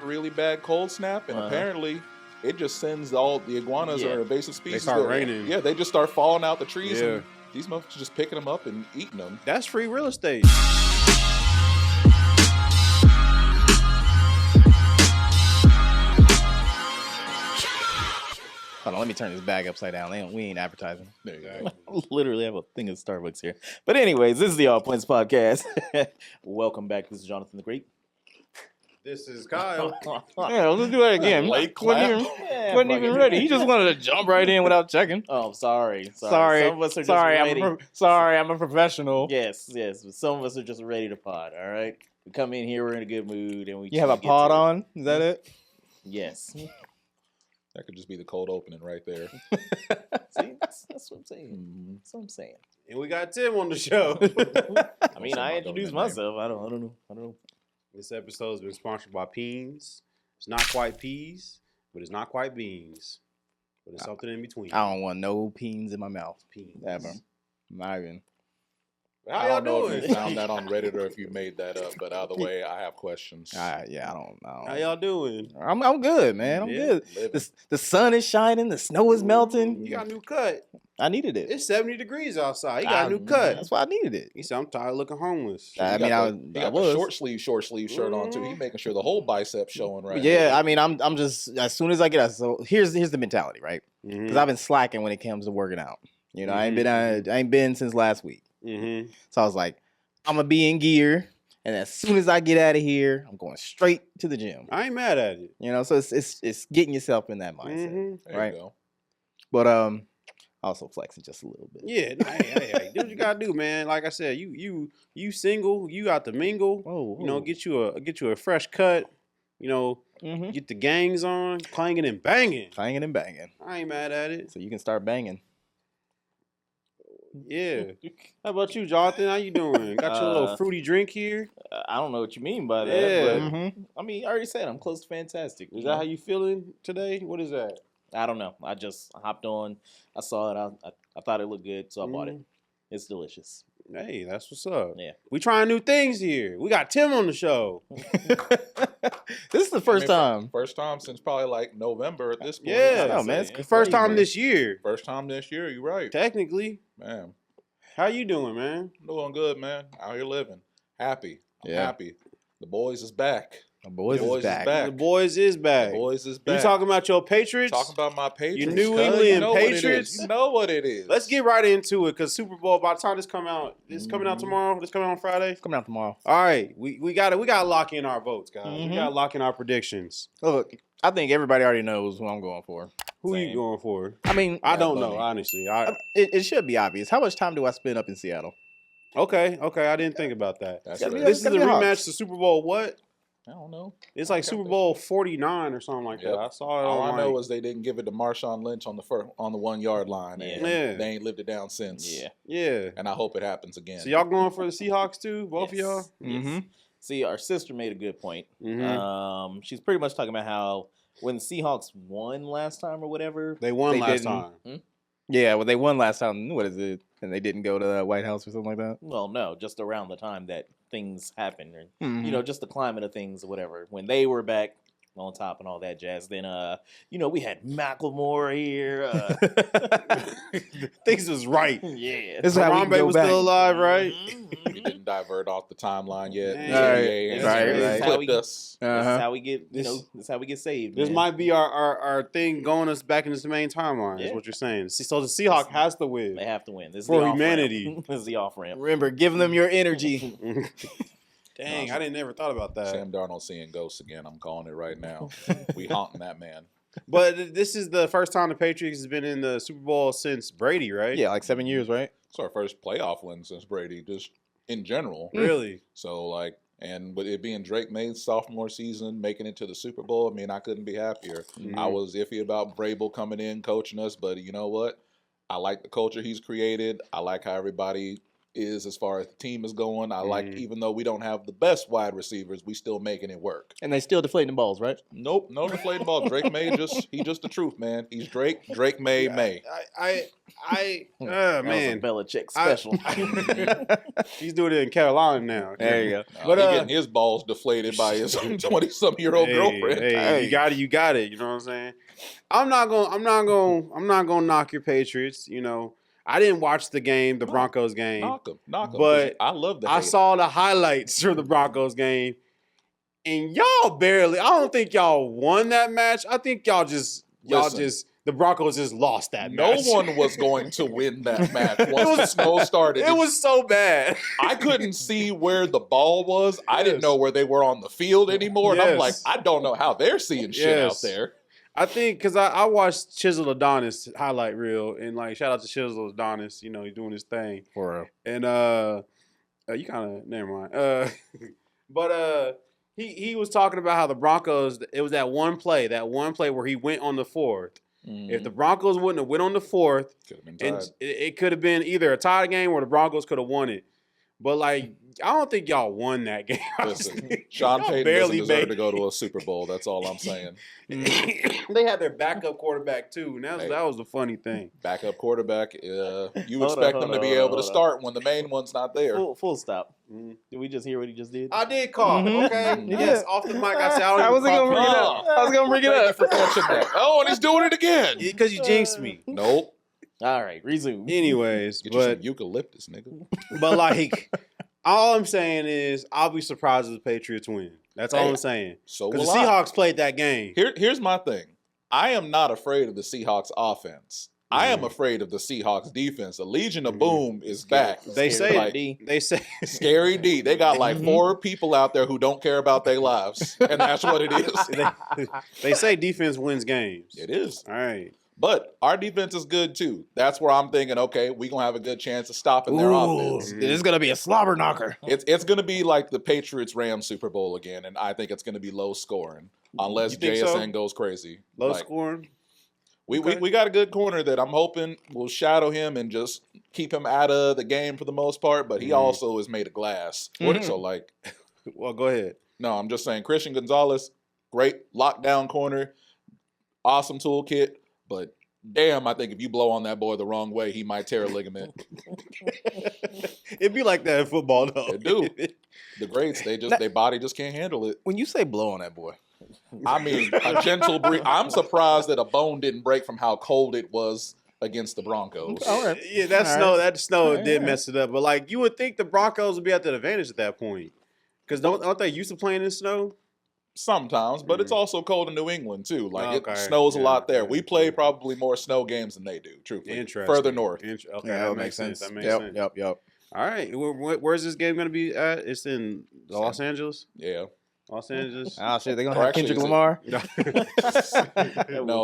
really bad cold snap, and apparently it just sends all the iguanas or invasive species. They start raining. Yeah, they just start falling out the trees, and these motherfuckers just picking them up and eating them. That's free real estate. Hold on, let me turn this bag upside down. We ain't advertising. There you go. I literally have a thing of Starbucks here. But anyways, this is the All Points Podcast. Welcome back. This is Jonathan the Great. This is Kyle. Yeah, let's do that again. Late Wasn't even ready. He just wanted to jump right in without checking. Oh, sorry. Some of us are just ready. I'm a professional. Yes. But some of us are just ready to pod, all right? We come in here, we're in a good mood. And we You have a pod on? Is that it? Yes. That could just be the cold opening right there. See, that's what I'm saying. That's what I'm saying. And we got Tim on the show. I mean, I introduced myself. I don't know. This episode has been sponsored by Peans. It's not quite peas, but it's not quite beans. But it's something in between. I don't want no peens in my mouth. Peans. Ever. Not even. How I y'all don't know doing? if you found that on Reddit or if you made that up, but either way, I have questions. I don't. How y'all doing? I'm good, man. I'm good. Living. The sun is shining. The snow is melting. You got a new cut. I needed it. It's 70 degrees outside. You got a new cut. That's why I needed it. He said, I'm tired of looking homeless. I He got was. the short sleeve shirt on too. He making sure the whole bicep showing right. Yeah, I mean, I'm just as soon as I get out. So here's the mentality, right? Because I've been slacking when it comes to working out. You know, I ain't been since last week. So I was like, I'm gonna be in gear, and as soon as I get out of here, I'm going straight to the gym. I ain't mad at it. You know, so it's getting yourself in that mindset, There right? you go. But also flexing just a little bit. Yeah, hey, do what you gotta do, man. Like I said, you single, you got to mingle. Whoa. You know, get you a fresh cut. You know, get the gangs on, clanging and banging. Clanging and banging. I ain't mad at it. So you can start banging. Yeah. How about you, Jonathan? How you doing? Got your little fruity drink here. I don't know what you mean by that. Yeah. But, I mean, I already said I'm close to fantastic. Is that how you feeling today? What is that? I don't know. I just hopped on. I saw it. I thought it looked good, so I bought it. It's delicious. Hey, that's what's up. Yeah. We trying new things here. We got Tim on the show. This is the first time. First time since probably like November at this point. Yeah. I know, man. It's The first time this year. First time this year. You're right, Technically. man. How you doing, man? Doing good, man. Out here living. Happy. I'm Yeah. happy. The boys is back. The boys Boys is back. The boys is back. The boys is back. You talking about your Patriots? Talking about my Patriots. Your New cuz. England You know what it Patriots? is. You know what it is. Let's get right into it, because Super Bowl, by the time this come out, this coming out tomorrow. This coming out on Friday. It's coming out tomorrow. All right, we got to lock in our votes, guys. We Mhm. got to lock in our predictions. Look, I think everybody already knows who I'm going for. Who Same. you going for? I mean, I don't Bunny. know, honestly. it should be obvious. How much time do I spend up in Seattle? Okay, I didn't think about that. That's Gotta right. be This is the Gotta be rematch Hawks. to Super Bowl what? I don't know. It's like Super Bowl 49 or something like Yep. that. I saw it All on I know is they didn't give it to Marshawn Lynch on the 1 yard line, and Yeah. they ain't lived it down since. Yeah. And I hope it happens again. So y'all going for the Seahawks too? Both of y'all? Yes. See, our sister made a good point. Mhm. She's pretty much talking about how when the Seahawks won last time or whatever, They won last didn't- time. Yeah, well, they won last time. What is it? And they didn't go to the White House or something like that. Mm-hmm. Well, no, just around the time that things happened, and you know, just the climate of things or whatever. When they were back on top and all that jazz, then you know, we had Macklemore here. Things was right. Yeah, This is how we can Harambe go was back. still alive, right? You didn't divert off the timeline yet. Right, Yeah, right, Clipped right. us. This is how we get, you know, This- this is how we get saved. This man. might be our thing going us back into the main timeline, is Yeah. what you're saying. So the Seahawk has to win. They have to win. This is For the off-ramp. humanity. This is the off ramp. Remember, give them your energy. Dang, I didn't never thought about that. Sam Darnold seeing ghosts again. I'm calling it right now. We haunting that man. But this is the first time the Patriots has been in the Super Bowl since Brady, right? Yeah, like 7 years, right? It's our first playoff win since Brady, just in general. Really? So, like, and with it being Drake May's sophomore season, making it to the Super Bowl, I mean, I couldn't be happier. I was iffy about Vrabel coming in, coaching us, but you know what? I like the culture he's created. I like how everybody is as far as the team is going. I like, even though we don't have the best wide receivers, we still making it work. And they still deflating the balls, right? Nope, no deflating ball. Drake May he's just the truth, man. He's Drake. Drake May. That was man, a Belichick special. he's doing it in Carolina now. There you go. But he getting his balls deflated by his 20-some-year-old girlfriend. Hey, you got it. You know what I'm saying? I'm not gonna knock your Patriots. You know, I didn't watch the game, the Broncos game. Knock him. But I love that. I saw the highlights from the Broncos game, and y'all barely. I don't think y'all won that match. I think the Broncos just lost that match. No one was going to win that match once the snow started. It was so bad. I couldn't see where the ball was. I didn't know where they were on the field anymore. And I'm like, I don't know how they're seeing shit out there. I think because I watched Chisel Adonis highlight reel, and like shout out to Chisel Adonis, you know, he's doing his thing. For real. And you kind of never mind. But he was talking about how the Broncos. It was that one play where he went on the fourth. Mm-hmm. If the Broncos wouldn't have went on the fourth, and it could have been either a tie game or the Broncos could have won it. But like, I don't think y'all won that game. Listen, Sean Payton doesn't deserve to go to a Super Bowl. That's all I'm saying. They had their backup quarterback too, and that was the funny thing. Backup quarterback, you expect them to be able to start when the main one's not there. Full stop. Mm-hmm. Did we just hear what he just did? I did call. Mm-hmm. Okay. Yes, off the mic. I said I wasn't gonna bring it up. I was gonna bring it up for catching that. Oh, and he's doing it again because you jinxed me. Nope. All right, resume. Anyways, get you some eucalyptus, nigga. But like, all I'm saying is, I'll be surprised if the Patriots win. That's all I'm saying. So because the Seahawks played that game. Here's my thing. I am not afraid of the Seahawks offense. I am afraid of the Seahawks defense. The Legion of Boom is back. They say Scary D. They got like 4 people out there who don't care about their lives, and that's what it is. They say defense wins games. It is. All right. But our defense is good too. That's where I'm thinking, okay, we're going to have a good chance of stopping their offense. It is going to be a slobber knocker. It's going to be like the Patriots-Rams Super Bowl again, and I think it's going to be low scoring unless JSN goes crazy. Low scoring? We got a good corner that I'm hoping will shadow him and just keep him out of the game for the most part, but he also is made of glass. So like... Well, go ahead. No, I'm just saying Christian Gonzalez, great lockdown corner, awesome toolkit. But damn, I think if you blow on that boy the wrong way, he might tear a ligament. It'd be like that in football, though. It do. The greats, their body just can't handle it. When you say blow on that boy, I mean a gentle breeze. I'm surprised that a bone didn't break from how cold it was against the Broncos. All right. Yeah, that snow did mess it up. But like, you would think the Broncos would be at the advantage at that point, because aren't they used to playing in snow? Sometimes, but it's also cold in New England too. Like it snows a lot there. We play probably more snow games than they do. Truthfully, interesting. Further north. Okay, that makes sense. That makes sense. Yep. All right, where's this game going to be at? It's in Los Angeles. Yeah. Los Angeles. Oh shit, they're gonna have Kendrick Lamar. No,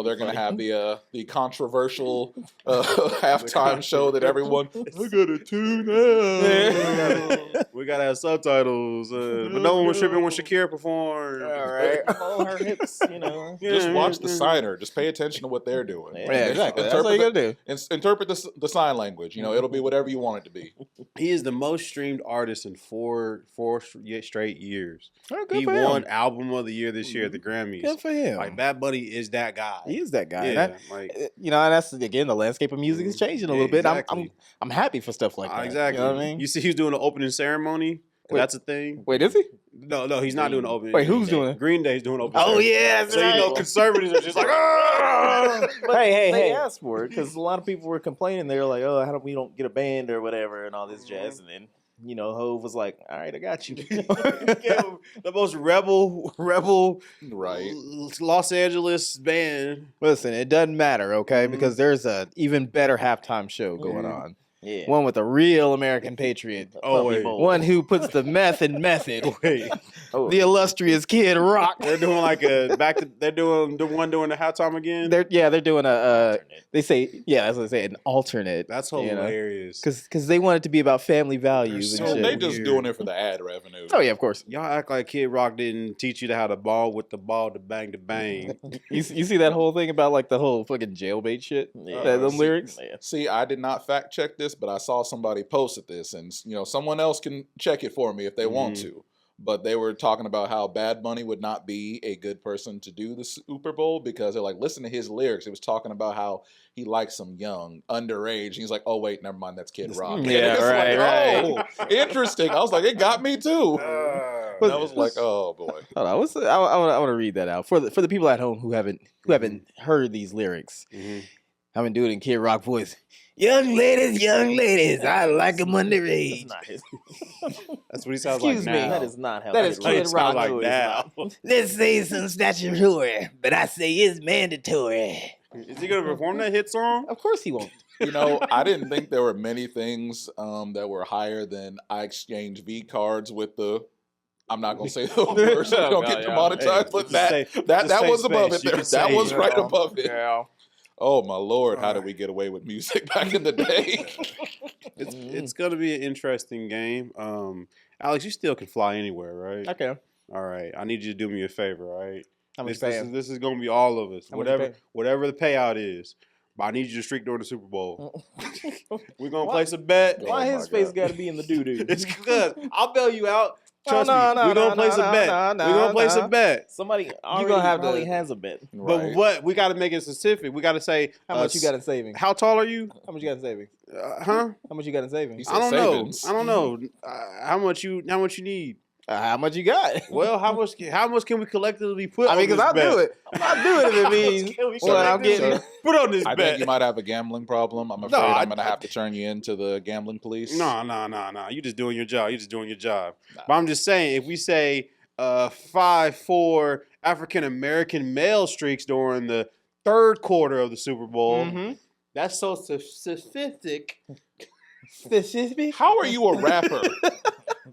they're gonna have the controversial halftime show that everyone. I got it too now. We gotta have subtitles, but no one was tripping when Shakira performed. All right, all her hips, you know. Just watch the signer. Just pay attention to what they're doing. Yeah, exactly. That's all you gotta do. Interpret the sign language. You know, it'll be whatever you want it to be. He is the most streamed artist in four straight years. Oh, good he for won him. Album of the Year this year at the Grammys. Good for him. Like, Bad Bunny is that guy. He is that guy. Yeah, you know, and that's again the landscape of music is changing a little bit. Exactly. I'm happy for stuff like that. Exactly. You know what I mean? You see, he's doing the opening ceremony. That's a thing. Wait, is he? No, he's not doing the opening. Wait, who's doing it? Green Day's doing opening. Oh yeah, that's so right. you know, conservatives are just like, They asked for it because a lot of people were complaining. They were like, "Oh, how we don't get a band or whatever and all this jazz." And then Hov was like, "All right, I got you." The most rebel, right? Los Angeles band. Listen, it doesn't matter, okay? Because there's a even better halftime show going on. Yeah. One with a real American patriot. Oh, wait. One who puts the meth in method. Wait. Oh. The illustrious Kid Rock. They're doing like they're doing the one doing the halftime again. They're doing they say, that's what they say, an alternate. That's hilarious. Because they want it to be about family values and So shit. they just doing it for the ad revenue. Oh yeah, of course. Y'all act like Kid Rock didn't teach you how to ball with the ball to bang to bang. You see that whole thing about like the whole fucking jailbait shit? Yeah. Them lyrics? Yeah. See, I did not fact check this, this, but I saw somebody posted this, and someone else can check it for me if they want to. But they were talking about how Bad Bunny would not be a good person to do the Super Bowl because they're like, listen to his lyrics. It was talking about how he likes some young, underage. And he's like, oh, wait, never mind. That's Kid Rock. Yeah, right. Oh, interesting. I was like, it got me too. And I was like, oh, boy. Hold on, I want to read that out for the people at home who haven't heard these lyrics. I'm gonna do it in Kid Rock voice. Young ladies, I like them underage. That's what he sounds Excuse like me, now. that is not how That is Kid Rock like voice. now. Let's say some statutory, but I say it's mandatory. Is he gonna perform that hit song? Of course he won't. I didn't think there were many things that were higher than I exchange V cards with the. I'm not gonna say the words. I don't get demonetized, but that was above it. That was right above it. Yeah. Oh my Lord, how did we get away with music back in the day? It's gonna be an interesting game. Alex, you still can fly anywhere, right? Okay. All right. I need you to do me a favor, all right? How much This is gonna be all of us. How much you Whatever the payout is. But I need you to streak during the Super Bowl. We're gonna Why- place a bet. Why his face got to be in the doo doo? It's good. I'll bail you out. Trust No, me. We're gonna place a bet. no, We're gonna place a bet. Somebody already gonna have probably to- has a bet. But what we got to make it specific. We got to say How much you got in savings? How tall are you? How much you got in savings? Huh? How much you got in savings? He said I don't savings. know. I don't know. How much you need? How much you got? Well, how much can we collectively put? I mean, on this because I'll bet? do it. I'll do it if it means Sir, what I'm getting. Put on this I bet. think you might have a gambling problem. I'm afraid I'm going to have to turn you into the gambling police. No. You just doing your job. But I'm just saying, if we say 5-4 African American male streaks during the third quarter of the Super Bowl, that's so specific. How are you a rapper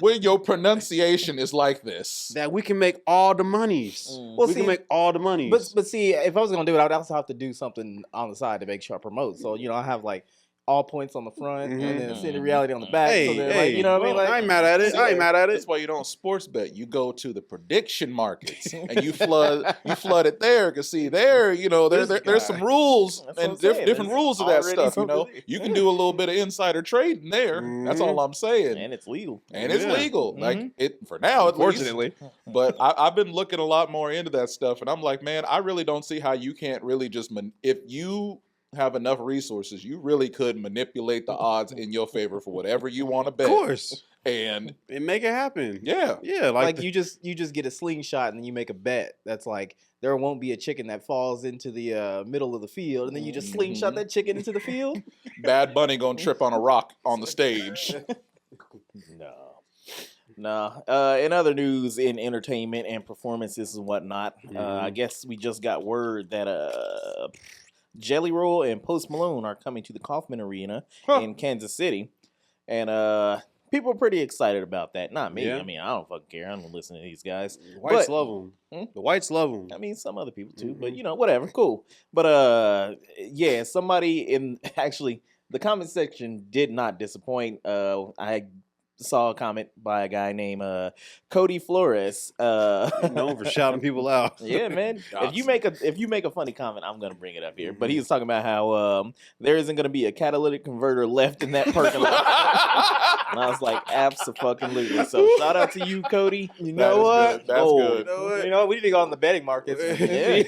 when your pronunciation is like this? That we can make all the monies. Well, We see, can make all the monies. but see, if I was gonna do it, I would also have to do something on the side to make sure I promote. So I have like all points on the front and then City Reality on the back. Hey, so they're hey, like, you know what I mean? Like, I ain't mad at it. That's why you don't sports bet. You go to the prediction markets and you flood it there. Because see, there, there's some rules That's what and I'm saying. different There's rules of that already stuff. something. You can do a little bit of insider trading there. That's all I'm saying. and it's legal. And it's Yeah. legal, like it for now, at least. Fortunately. But I've been looking a lot more into that stuff, and I'm like, man, I really don't see how you can't really just if you have enough resources, you really could manipulate the odds in your favor for whatever you want to bet. Of course. And Make it happen. yeah, Like you just get a slingshot and then you make a bet that's like there won't be a chicken that falls into the middle of the field, and then you just slingshot that chicken into the field. Bad Bunny gonna trip on a rock on the stage. No. In other news, in entertainment and performances and whatnot, I guess we just got word that Jelly Roll and Post Malone are coming to the Kauffman Arena in Kansas City, and people are pretty excited about that. Not me. Yeah. I mean, I don't fucking care. I don't listen to these guys. The whites But- love them. The whites love them. I mean, some other people too, but whatever, cool. But yeah, somebody in actually the comment section did not disappoint. I saw a comment by a guy named Cody Flores. Known for shouting people out. Yeah, man. If you make a funny comment, I'm gonna bring it up here. But he was talking about how there isn't gonna be a catalytic converter left in that parking lot. And I was like, absolutely. So shout out to you, Cody. You know what? That's Gold. good. You know, we need to go on the betting markets. Yeah.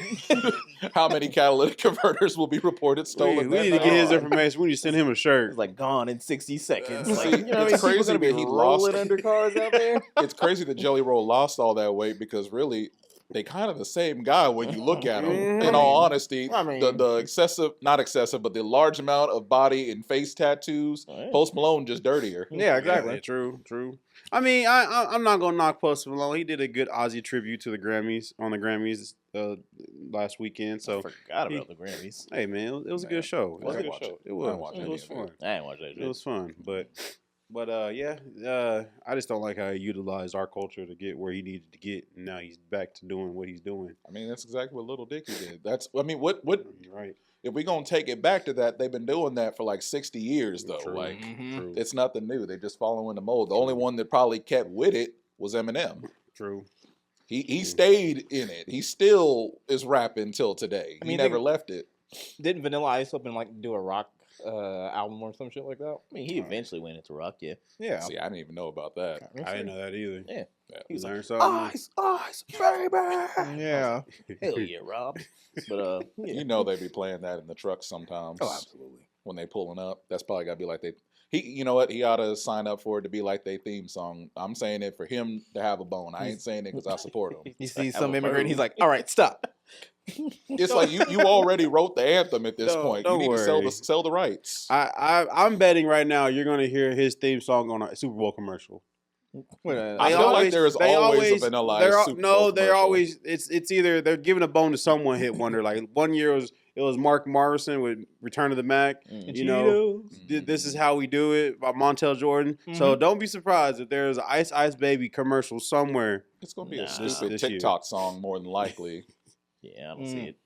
How many catalytic converters will be reported stolen? We need to get his information. We need to send him a shirt. It's like gone in 60 seconds. Like, See, you know what I mean? it's People crazy gonna be that he rolling lost. under cars out there. It's crazy that Jelly Roll lost all that weight because really they kind of the same guy when you look at him. In all honesty, I mean- the excessive, not excessive, but the large amount of body and face tattoos, Right. Post Malone just dirtier. Yeah, exactly. Yeah, true. I mean, I'm not gonna knock Post Malone. He did a good Ozzy tribute to the Grammys last weekend. So I forgot about the Grammys. hey, man, it was a good show. I didn't watch it. It I was. didn't watch It any was of it. fun. I didn't watch that It shit. was fun, but yeah, I just don't like how he utilized our culture to get where he needed to get. And now he's back to doing what he's doing. I mean, that's exactly what Little Dicky did. What You're right. if we gonna take it back to that? They've been doing that for like 60 years though. True. Like True. it's nothing new. They just following the mold. The only one that probably kept with it was Eminem. True. He stayed in it. He still is rapping till today. I He mean, never think- left it. Didn't Vanilla Ice up and like do a rock album or some shit like that. I mean, he eventually went into rock, yeah. Yeah. See, I didn't even know about that. I didn't know that either. Yeah. You learned something. Ice, baby. Yeah. Hell yeah, Rob. But yeah. You know they be playing that in the trucks sometimes. Oh, absolutely. When they pulling up, that's probably gotta be like you know what? He ought to sign up for it to be like their theme song. I'm saying it for him to have a bone. I ain't saying it because I support him. You see some immigrant, he's like, all right, stop. It's like you already wrote the anthem at this point. You don't need worry. to sell the rights. I'm betting right now you're gonna hear his theme song on a Super Bowl commercial. I feel like there is always a Vanilla Ice Super Bowl they're commercial. always it's either they're giving a bone to someone hit wonder. Like one year it was Mark Morrison with Return of the Mac. You know, this is how we do it by Montel Jordan. So don't be surprised if there's an Ice Ice Baby commercial somewhere. It's gonna be a This stupid year. TikTok song more than likely. Yeah, I don't see it.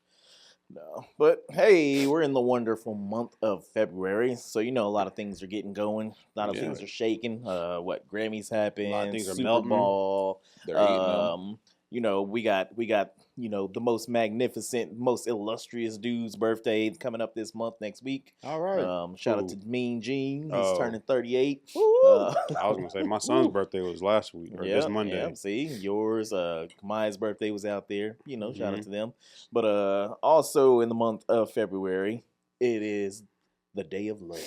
No. But hey, we're in the wonderful month of February. So you know a lot of things are getting going. A lot of things are shaking. Grammys happened. A lot of things are Super melting. Bowl. They're eating them. You know, we got the most magnificent, most illustrious dude's birthday coming up this month next week. All right. Shout out to Mean Gene. He's turning 38. I was gonna say my son's birthday was last week or this Monday. Yeah, see, yours, Kamaya's birthday was out there. You know, shout out to them. But also in the month of February, it is the Day of Love.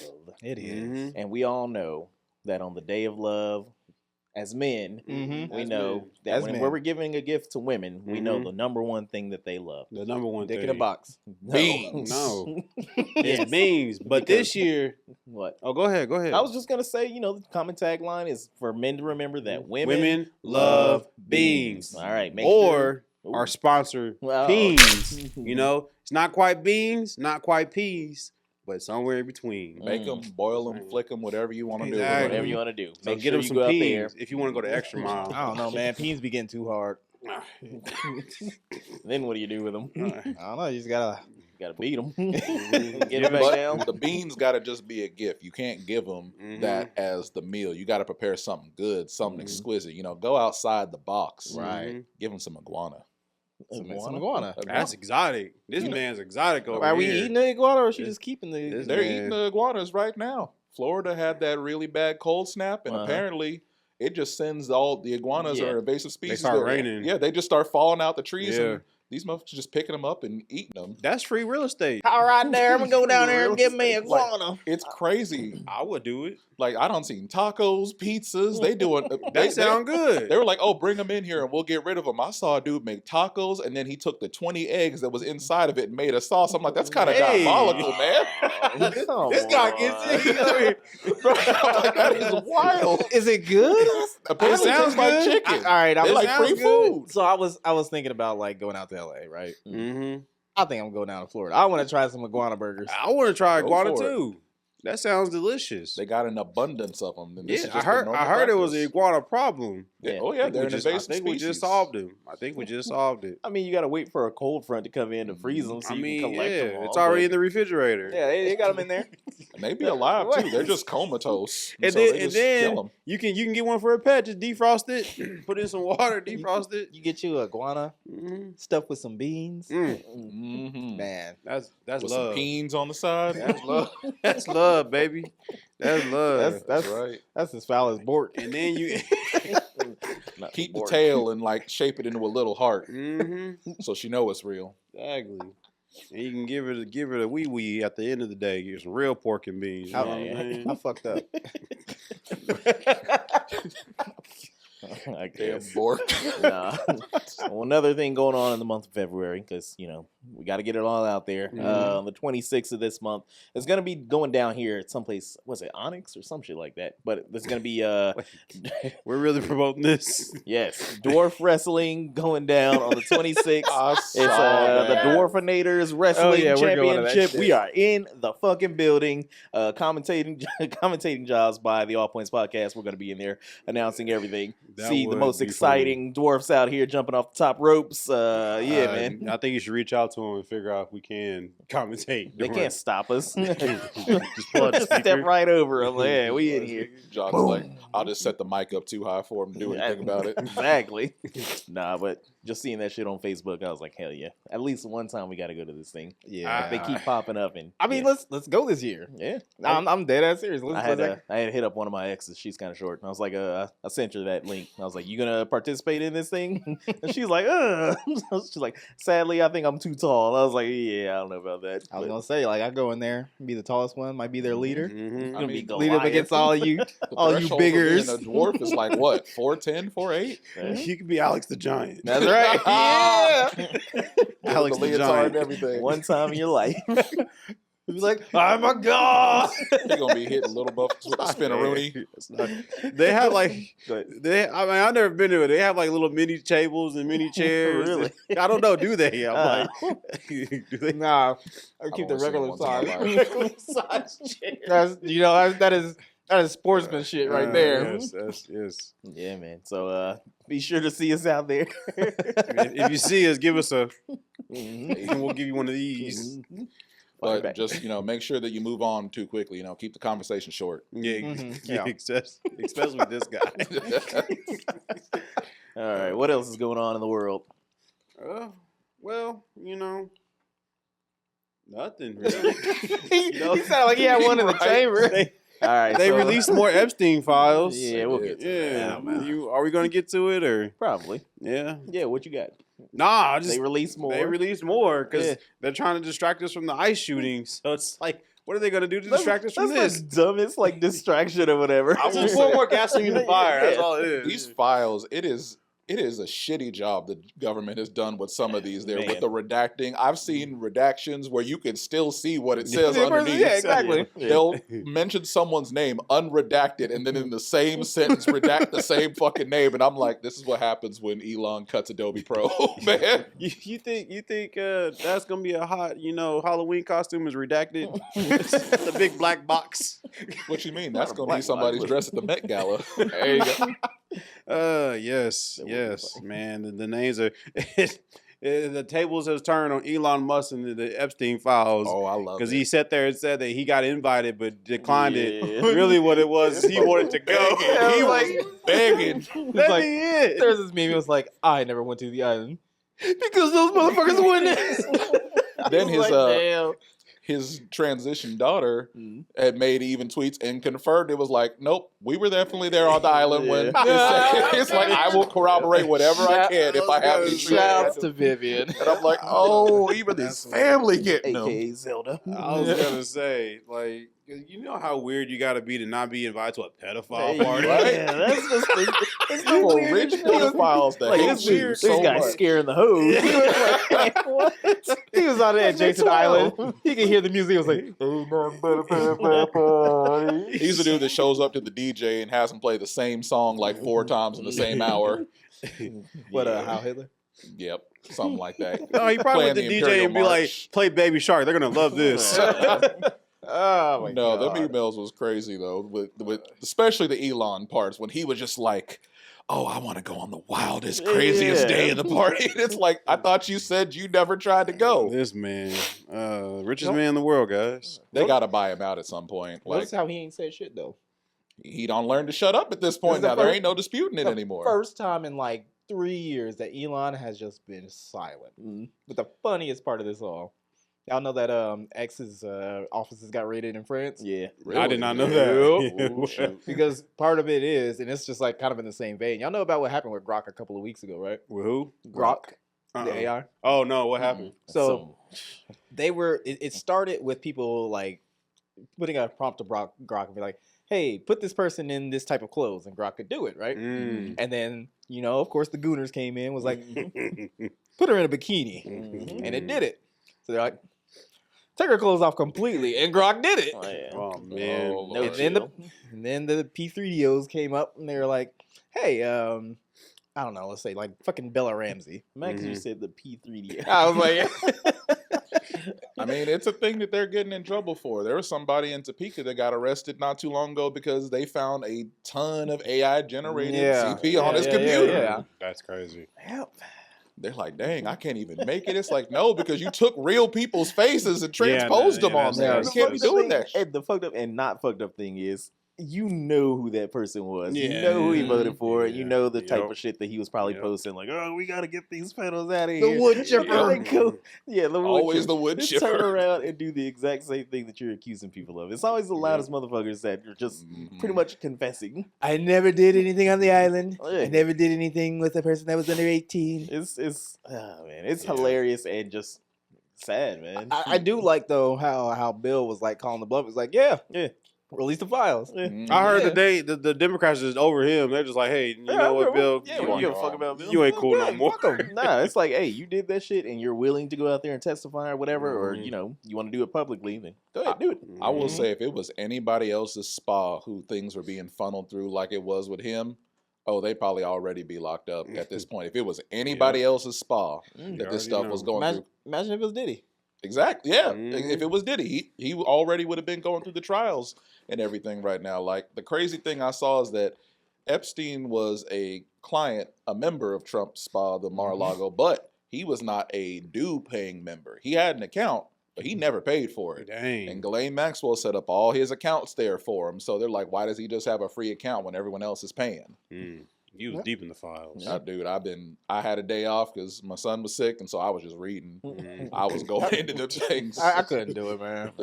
It is. And we all know that on the Day of Love, as men, we know that when we're giving a gift to women, we know the number one thing that they love. The number one Dick thing. in a box. Beans. No. Yes. It's beans. But this year, What? oh, go ahead. I was just gonna say, the common tagline is for men to remember that women love beans. All right, Or Ooh. our sponsor, Wow. Peans. It's not quite beans, not quite peas, but somewhere in between. Make them, boil them, flick them, whatever you want to Exactly. whatever you want to do. So Make get sure them you some go out there. peas if you want to go the extra mile. I don't know, man. Peans be getting too hard. Then what do you do with them? I don't know. You just gotta. Gotta beat them. Get Get them back But down. the beans got to just be a gift. You can't give them that as the meal. You got to prepare something good, something exquisite. Go outside the box. Right. Give them some iguana. Some iguana. That's exotic. This man's exotic over Are we here. eating the iguana or is she just keeping the? This- They're Man. eating the iguanas right now. Florida had that really bad cold snap, and apparently it just sends all the iguanas Yeah. are invasive species. start raining. Yeah, they just start falling out the trees, Yeah. and these motherfuckers just picking them up and eating them. That's free real estate. All right, there. I'm gonna go down there and get me a iguana. It's crazy. I would do it. Like I don't seen tacos, pizzas. They doing That sound good. They were like, "Oh, bring them in here and we'll get rid of them." I saw a dude make tacos, and then he took the 20 eggs that was inside of it and made a sauce. I'm like, "That's kind of Hey. diabolical, man." This guy gets it. Bro, I'm like, that is wild. Is it good? Apparently, it sounds tastes like good. chicken. All right, They like sounds free good. food. So I was thinking about like going out to LA, right? Mm-hmm. I think I'm going down to Florida. I want to try some iguana burgers. I want to try Go iguana for it. too. That sounds delicious. They got an abundance of them. And this Yeah, is I just the heard. normal I heard it was an practice. iguana problem. Yeah. Oh yeah, they're an I invasive think we just species. solved them. I think we just solved it. I mean, you gotta wait for a cold front to come in to freeze them so I you mean, can collect them all. it's already in the refrigerator. Yeah, they got them in there. And they be alive too. They're just comatose. And so then, they and just kill then 'em. you can get one for a pet. Just defrost it, put in some water, defrost it. You get you a iguana Mm-hmm. stuffed with some beans. Mhm. Man, That's With love. some peens on the side. That's love. That's love, baby. That's love. that's right. That's as foul as Bork. and then you. Keep the tail and like shape it into a little heart, Mm-hmm. so she know it's real. Exactly. And you can give it a wee wee at the end of the day. Get some real pork and beans. You know what I'm saying? I fucked up. I Damn guess. bork. Nah. Well, another thing going on in the month of February, because we got to get it all out there. The 26th of this month, it's gonna be going down here at someplace. Was it Onyx or some shit like that? But there's gonna be We're really promoting this. yes, Dwarf Wrestling going down on the 26th. I It's saw the that. Dwarfinators Wrestling yeah, we're going to that Championship. shit. We are in the fucking building. Commentating jobs by the All Points Podcast. We're going to be in there announcing everything. That See the would most be exciting dwarfs out here jumping off the top ropes. Man. I think you should reach out to them and figure out if we can commentate. They can't stop us. Just pull out the Step speaker. right over them. Yeah, we in here. John's like, I'll just set the mic up too high for him to do anything about it. Exactly. Nah, but just seeing that shit on Facebook, I was like, hell yeah. At least one time we got to go to this thing. Yeah. They keep popping up. And I mean, yeah. let's go this year. Yeah. I'm dead ass serious. I had to hit up one of my exes. She's kind of short. And I was like, I sent her that link. I was like, you gonna participate in this thing? And she's like, she's like, sadly, I think I'm too tall. I was like, yeah, I don't know about that. I was gonna say, like, I go in there, be the tallest one, might be their leader. Mm-hmm. I mean, Lead up against all you, all you biggers. A dwarf is like what, 4'10", 4'8"? You could be Alex the Giant. That's right. Yeah. Alex the leotard Giant. and everything. One time in your life. Be like, oh my god. You're gonna be hitting little buffs with a spinneroonie. They have like Go I've never been to it. They have like little mini tables and mini chairs. Really? I don't know. Do they? I'm like, do they? Nah, I keep the only seen regular one time in size. That is sportsman shit right there. Yes. Yeah, man. So be sure to see us out there. If you see us, give us a. Mhm. And we'll give you one of these. But Back. just make sure that you move on too quickly. Keep the conversation short. Yeah, Mhm. yeah. Yeah. Especially with this guy. All right. What else is going on in the world? Well, nothing really. He sounded like he had one in the Right. chamber. All right. They so- released more Epstein files. Yeah, we'll get to Yeah, that. Man. are we gonna get to it or? Probably. Yeah. Yeah. What you got? Nah, They release more. They released more because Yeah. they're trying to distract us from the ICE shooting. So it's like, what are they gonna do to distract us from That's this? the dumbest like distraction or whatever. I will pour more gasoline in the fire. That's all it is. These files, it is a shitty job the government has done with some of these there Man. with the redacting. I've seen redactions where you can still see what it says Yeah, underneath. yeah, exactly. Yeah. They'll mention someone's name unredacted and then in the same sentence redact the same fucking name. And I'm like, this is what happens when Elon cuts Adobe Pro, man. You think that's gonna be a hot Halloween costume is redacted? The big black box. What you mean? That's Not a going to be black somebody's box. dress at the Met Gala. There you go. Yes, That would be yes, funny. man. The names are. The tables has turned on Elon Musk and the Epstein files. Oh, I love it. Because he sat there and said that he got invited but declined it. Yeah. Really, what it was, he wanted to go. Yeah, he like- was begging. That'd like- be it. There's this meme. It was like, I never went to the island because those motherfuckers wouldn't. Then I was like, damn. his transition daughter Mhm. had made even tweets and confirmed it was like, nope, we were definitely there on the island when Yeah. it's like, I will corroborate whatever I can if I have to. Shouts to Vivian. And I'm like, oh, even his family getting them. AKA Zelda. I was gonna say, like, you know how weird you gotta be to not be invited to a pedophile Hey, party. right? Yeah, that's just that's the For weirdest rich thing. pedophiles that Like hate this, you this so guy's much. scaring the hose. Like, what? He was out there at That's Jason 12. Island. He could hear the music. He was like, He's the dude that shows up to the DJ and has him play the same song like 4 times in the same hour. what, How Hitler? Yep, something like that. No, he probably went to Playing the DJ Imperial and be like, March. play Baby Shark. They're gonna love this. Oh my No, god. them emails was crazy though, with especially the Elon parts when he was just like, "Oh, I want to go on the wildest, craziest Yeah. day of the party." And it's like, I thought you said you never tried to go. This man, richest man in the world, guys. They got to buy him out at some point. Like Notice how he ain't said shit though. he don't learn to shut up at this point the now. There first- ain't no disputing it anymore. First time in like 3 years that Elon has just been silent. Mhm. But the funniest part of this all, y'all know that X's offices got raided in France? Yeah. I did not know Really? that. Ooh, shoot. Because part of it is, and it's just like kind of in the same vein. Y'all know about what happened with Grok a couple of weeks ago, right? With who? Grok, Uh-uh. the AI. Oh no, what happened? So they were. It started with people like putting a prompt to Grok and be like, "Hey, put this person in this type of clothes," and Grok could do it, right? Mm. And then of course, the Gooners came in, was like, "Put her in a bikini," Mhm. and it did it. So they're like, "Take her clothes off completely," and Grok did it. Oh, yeah. Oh man. Oh, No And then the chill. and then the P3DOs came up and they were like, "Hey, I don't know, let's say like fucking Bella Ramsey." Max, you Mhm. said the P3D. I was like, I mean, it's a thing that they're getting in trouble for. There was somebody in Topeka that got arrested not too long ago because they found a ton of AI generated Yeah. CP on his Yeah, computer. yeah. That's crazy. They're like, dang, I can't even make it. It's like, no, because you took real people's faces and transposed them on that's- there. that's- You can't be doing that. And the fucked up and not fucked up thing is, you know who that person was. You Yeah, know who he yeah, voted for. And you yeah, know the type yep. of shit that he was probably Yep. posting. Like, oh, we got to get these pedals out of The here. wood chipper. Yeah. Like, go, yeah, the wood Always chipper. the wood Just chipper. turn around and do the exact same thing that you're accusing people of. It's always the loudest motherfuckers that you're just pretty much confessing. I never did anything on the island. Yeah. I never did anything with a person that was under 18. It's oh man, it's Yeah. hilarious and just sad, man. I do like though how Bill was like calling the bluff. It's like, yeah, release the files. Yeah. I heard Yeah. the Democrats is over him. They're just like, hey, you know what, Bill? Yeah, you, we ain't- give a fuck about Bill. you ain't cool no Yeah, more. fuck 'em. Nah, it's like, hey, you did that shit and you're willing to go out there and testify or whatever, or Mhm. you know, you want to do it publicly, then go ahead, do it. I will Mhm. say, if it was anybody else's spa who things were being funneled through like it was with him, oh, they'd probably already be locked up at this point. If it was anybody else's spa You that this already stuff was know. going through. Imagine if it was Diddy. Exactly. Yeah. Mhm. If it was Diddy, he already would have been going through the trials and everything right now. Like, the crazy thing I saw is that Epstein was a client, a member of Trump's spa, the Mar-a-Lago, but he was not a due-paying member. He had an account, but he never paid for it. Dang. And Ghislaine Maxwell set up all his accounts there for him. So they're like, why does he just have a free account when everyone else is paying? You was deep in the files. Dude, I had a day off because my son was sick, and so I was just reading. Mhm. I was going into the things. I couldn't do it, man.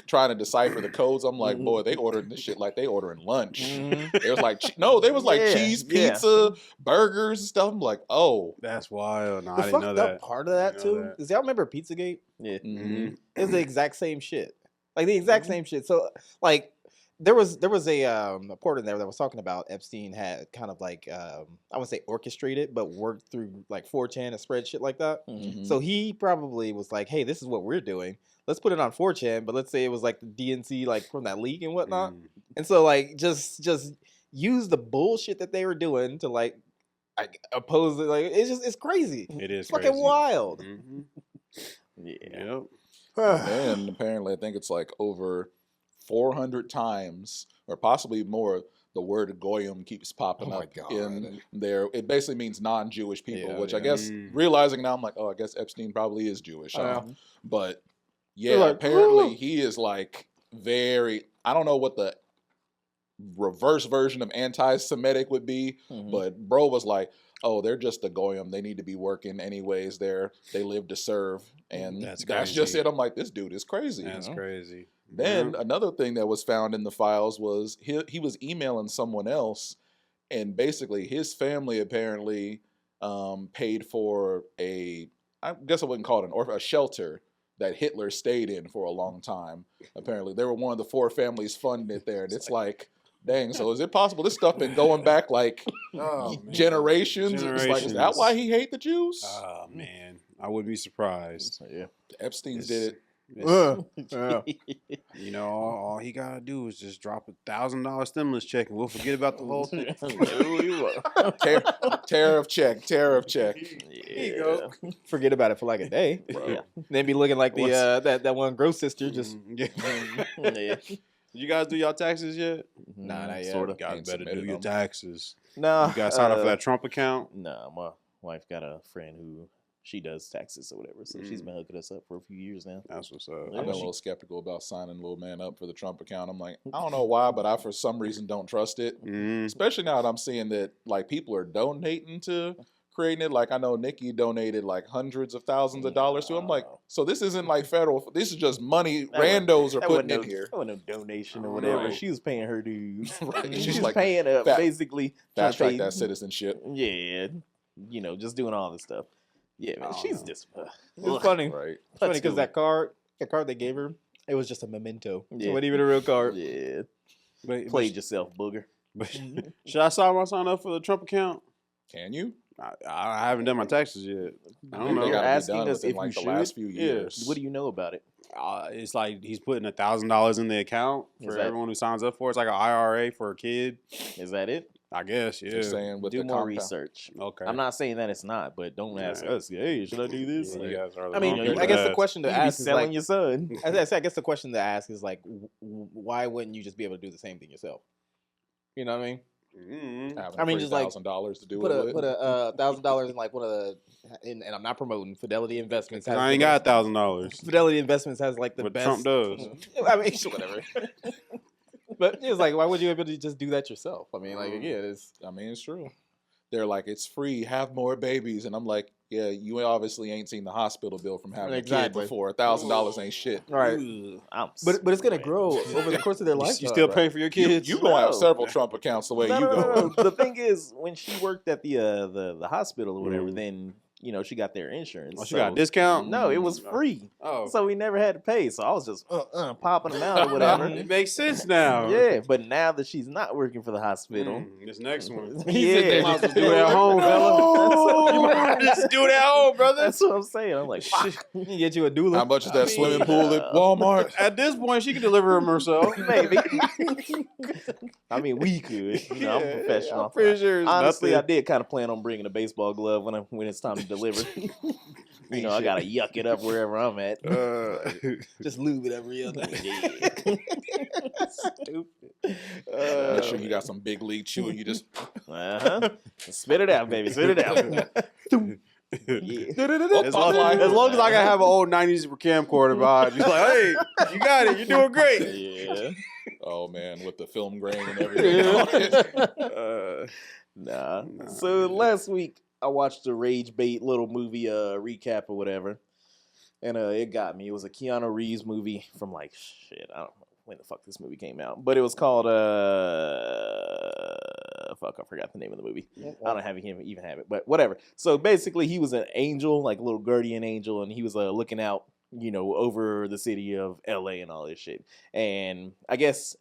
Trying to decipher the codes. I'm like, boy, they ordering this shit like they ordering lunch. Mhm. It was like, there was like Yeah, cheese yeah. pizza, burgers and stuff. I'm like, oh. That's wild. No, I The didn't fucked know up that. part of that Didn't too know that. is y'all remember Pizzagate? Yeah. Mhm. It's the exact same shit. Like the exact same shit. So like there was a reporter there that was talking about Epstein had kind of like I would say orchestrated, but worked through like 4chan and spread shit like that. Mhm. So he probably was like, hey, this is what we're doing. Let's put it on 4chan, but let's say it was like the DNC like from that leak and whatnot. And so like just use the bullshit that they were doing to like oppose it. Like it's crazy. It is It's fucking crazy. wild. Mhm. Yeah. Yep. And apparently, I think it's like over 400 times, or possibly more, the word goyim keeps popping Oh my up God. in there. It basically means non-Jewish people, Yeah, which I yeah. guess, realizing now, I'm like, oh, I guess Epstein probably is Jewish. Huh? Yeah. But yeah, They're like, apparently "Ooh." he is like very, I don't know what the reverse version of anti-Semitic would be, Mhm. but bro was like, oh, they're just a goyim. They need to be working anyways. They live to serve. And That's that's just crazy. it. I'm like, this dude is crazy. That's crazy. Then Yeah. another thing that was found in the files was he was emailing someone else, and basically his family apparently paid for I guess I wouldn't call it an orphan, a shelter that Hitler stayed in for a long time. Apparently, they were one of the 4 families funding it there, and it's like, dang. So is it possible this stuff been going back like Oh, man. generations? It's like, is that why he hate the Jews? Oh man, I would be surprised. Yeah. Epstein's It's- did it. Yeah. You know, all he gotta do is just drop $1,000 stimulus check, and we'll forget about the whole thing. Tariff check. Yeah. Forget about it for like a day. Yeah. Then be looking like the What's- that one gross sister just Yeah. Yeah. You guys do y'all taxes yet? Nah, not yet. Sort You of. guys Ain't better do submitted your them. taxes. No. You guys sign up for that Trump account. No, my wife got a friend who she does taxes or whatever, so she's been hooking us up for a few years now. That's what's up. I've Yeah. been a little skeptical about signing little man up for the Trump account. I'm like, I don't know why, but I for some reason don't trust it. Mhm. Especially now that I'm seeing that like people are donating to creating it. Like I know Nikki donated like hundreds of thousands of dollars to. I'm like, so this isn't like federal. This is just money That wasn't- randos are That putting wasn't in no, here. that wasn't no donation or whatever. Right. She was paying her dues. Right. She's She's like, paying up, fat- basically. Fast track pay- that citizenship. Yeah, you know, just doing all this stuff. Yeah, man, I she's don't just. It's funny. Right. It's funny Let's because do that card they gave her, it was just a memento. Yeah. It wasn't even a real card. Yeah, But, played yourself, booger. but should I sign up for the Trump account? Can you? I haven't done my taxes yet. I don't They know. They're gotta be asking done us within, if like, you the last should. few Yeah. years. What do you know about it? It's like he's putting $1,000 in the account for Is that- everyone who signs up for it. It's like an IRA for a kid. Is that it? I guess, yeah. Just saying with Do the more compound. research. Okay. I'm not saying that it's not, but don't ask Yeah. us. Hey, should I do this? Yeah, Like, you guys are the I mean, wrong you people I to guess the ask. question to you could be ask is selling like, your son. I guess the question to ask is like, why wouldn't you just be able to do the same thing yourself? You know what I mean? Mhm. Having I mean, just like, $3,000 to do Put it a with. put a $1,000 in like one of the, and I'm not promoting Fidelity Investments. 'Cause has I ain't the got best- $1,000. Fidelity Investments has like the What best. Trump does. I mean, whatever. But it's like, why would you be able to just do that yourself? I mean, like again, it's I mean, it's true. They're like, it's free, have more babies. And I'm like, yeah, you obviously ain't seen the hospital bill from having a kid before. $1,000 ain't shit. right. But it's gonna grow over the course of their life. You still paying for your kids? You gonna have several Trump accounts the way you go. The thing is, when she worked at the hospital or whatever, then she got their insurance. Oh, she got a discount? No, it was free. Oh. So we never had to pay. So I was just popping them out or whatever. It makes sense now. Yeah, but now that she's not working for the hospital, This next one. yeah, Might as well do it at home, fella. You might just do it at home, brother. that's what I'm saying. I'm like, fuck. You can get you a doula. How much is that swimming pool at Walmart? At this point, she can deliver him herself. Maybe. I mean, we could. I'm a professional. I'm pretty sure it's Honestly, nothing. I did kind of plan on bringing a baseball glove when it's time to deliver. I gotta yuck it up wherever I'm at. Just lube it every other. Stupid. Make sure you got some big league chew and you just Spit it out, baby. Spit it out. Yeah. As long as I can have an old 90s camcorder behind, just like, hey, you got it. You're doing great. Yeah. oh man, with the film grain and everything on it. Nah. So last week I watched a rage bait little movie recap or whatever, and it got me. It was a Keanu Reeves movie from like I don't know when the fuck this movie came out, but it was called fuck, I forgot the name of the movie. I don't even have it, but whatever. So basically, he was an angel, like a little guardian angel, and he was looking out, over the city of LA and all this shit. And I guess,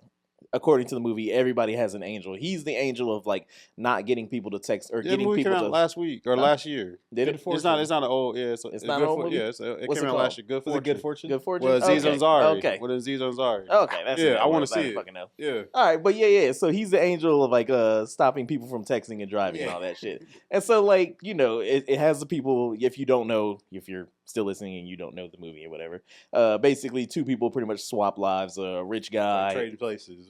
according to the movie, everybody has an angel. He's the angel of like not getting people to text or getting movie people came out to last week or last year. Did it? It's not an old. Yeah, it's not an old movie? Yeah, it What's came it out last year. Good Was fortune. it Good Fortune? Good Fortune. With Aziz Ansari. Okay. With Aziz Ansari. Okay. That's Yeah, what I wanna was. see didn't it. fucking know. Yeah. All right, but yeah. So he's the angel of like stopping people from texting and driving and all that shit. And so like it has the people. If you don't know, if you're still listening and you don't know the movie or whatever, basically two people pretty much swap lives. A rich guy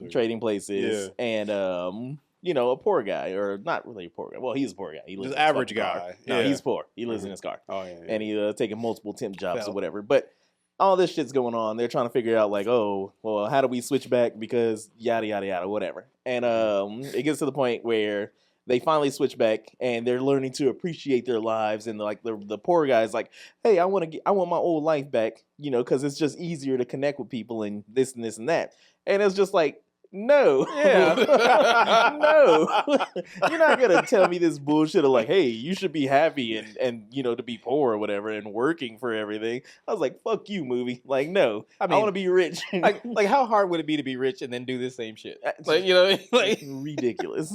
Trading places. and a poor guy, or not really a poor guy. Well, he's a poor guy. He lives Just in his average fucking car. guy. No, Yeah. he's poor. He lives in his car, Oh yeah. and he's taking multiple temp jobs or Felt. whatever. But all this shit's going on. They're trying to figure out like, oh, well, how do we switch back because yada yada yada, whatever. And it gets to the point where they finally switch back and they're learning to appreciate their lives. And like the poor guy's like, hey, I want my old life back, because it's just easier to connect with people and this and this and that. And it's just like, no, no, you're not gonna tell me this bullshit of like, hey, you should be happy and to be poor or whatever and working for everything. I was like, fuck you, movie. Like, no, I want to be rich. like how hard would it be to be rich and then do the same shit? Like, like ridiculous.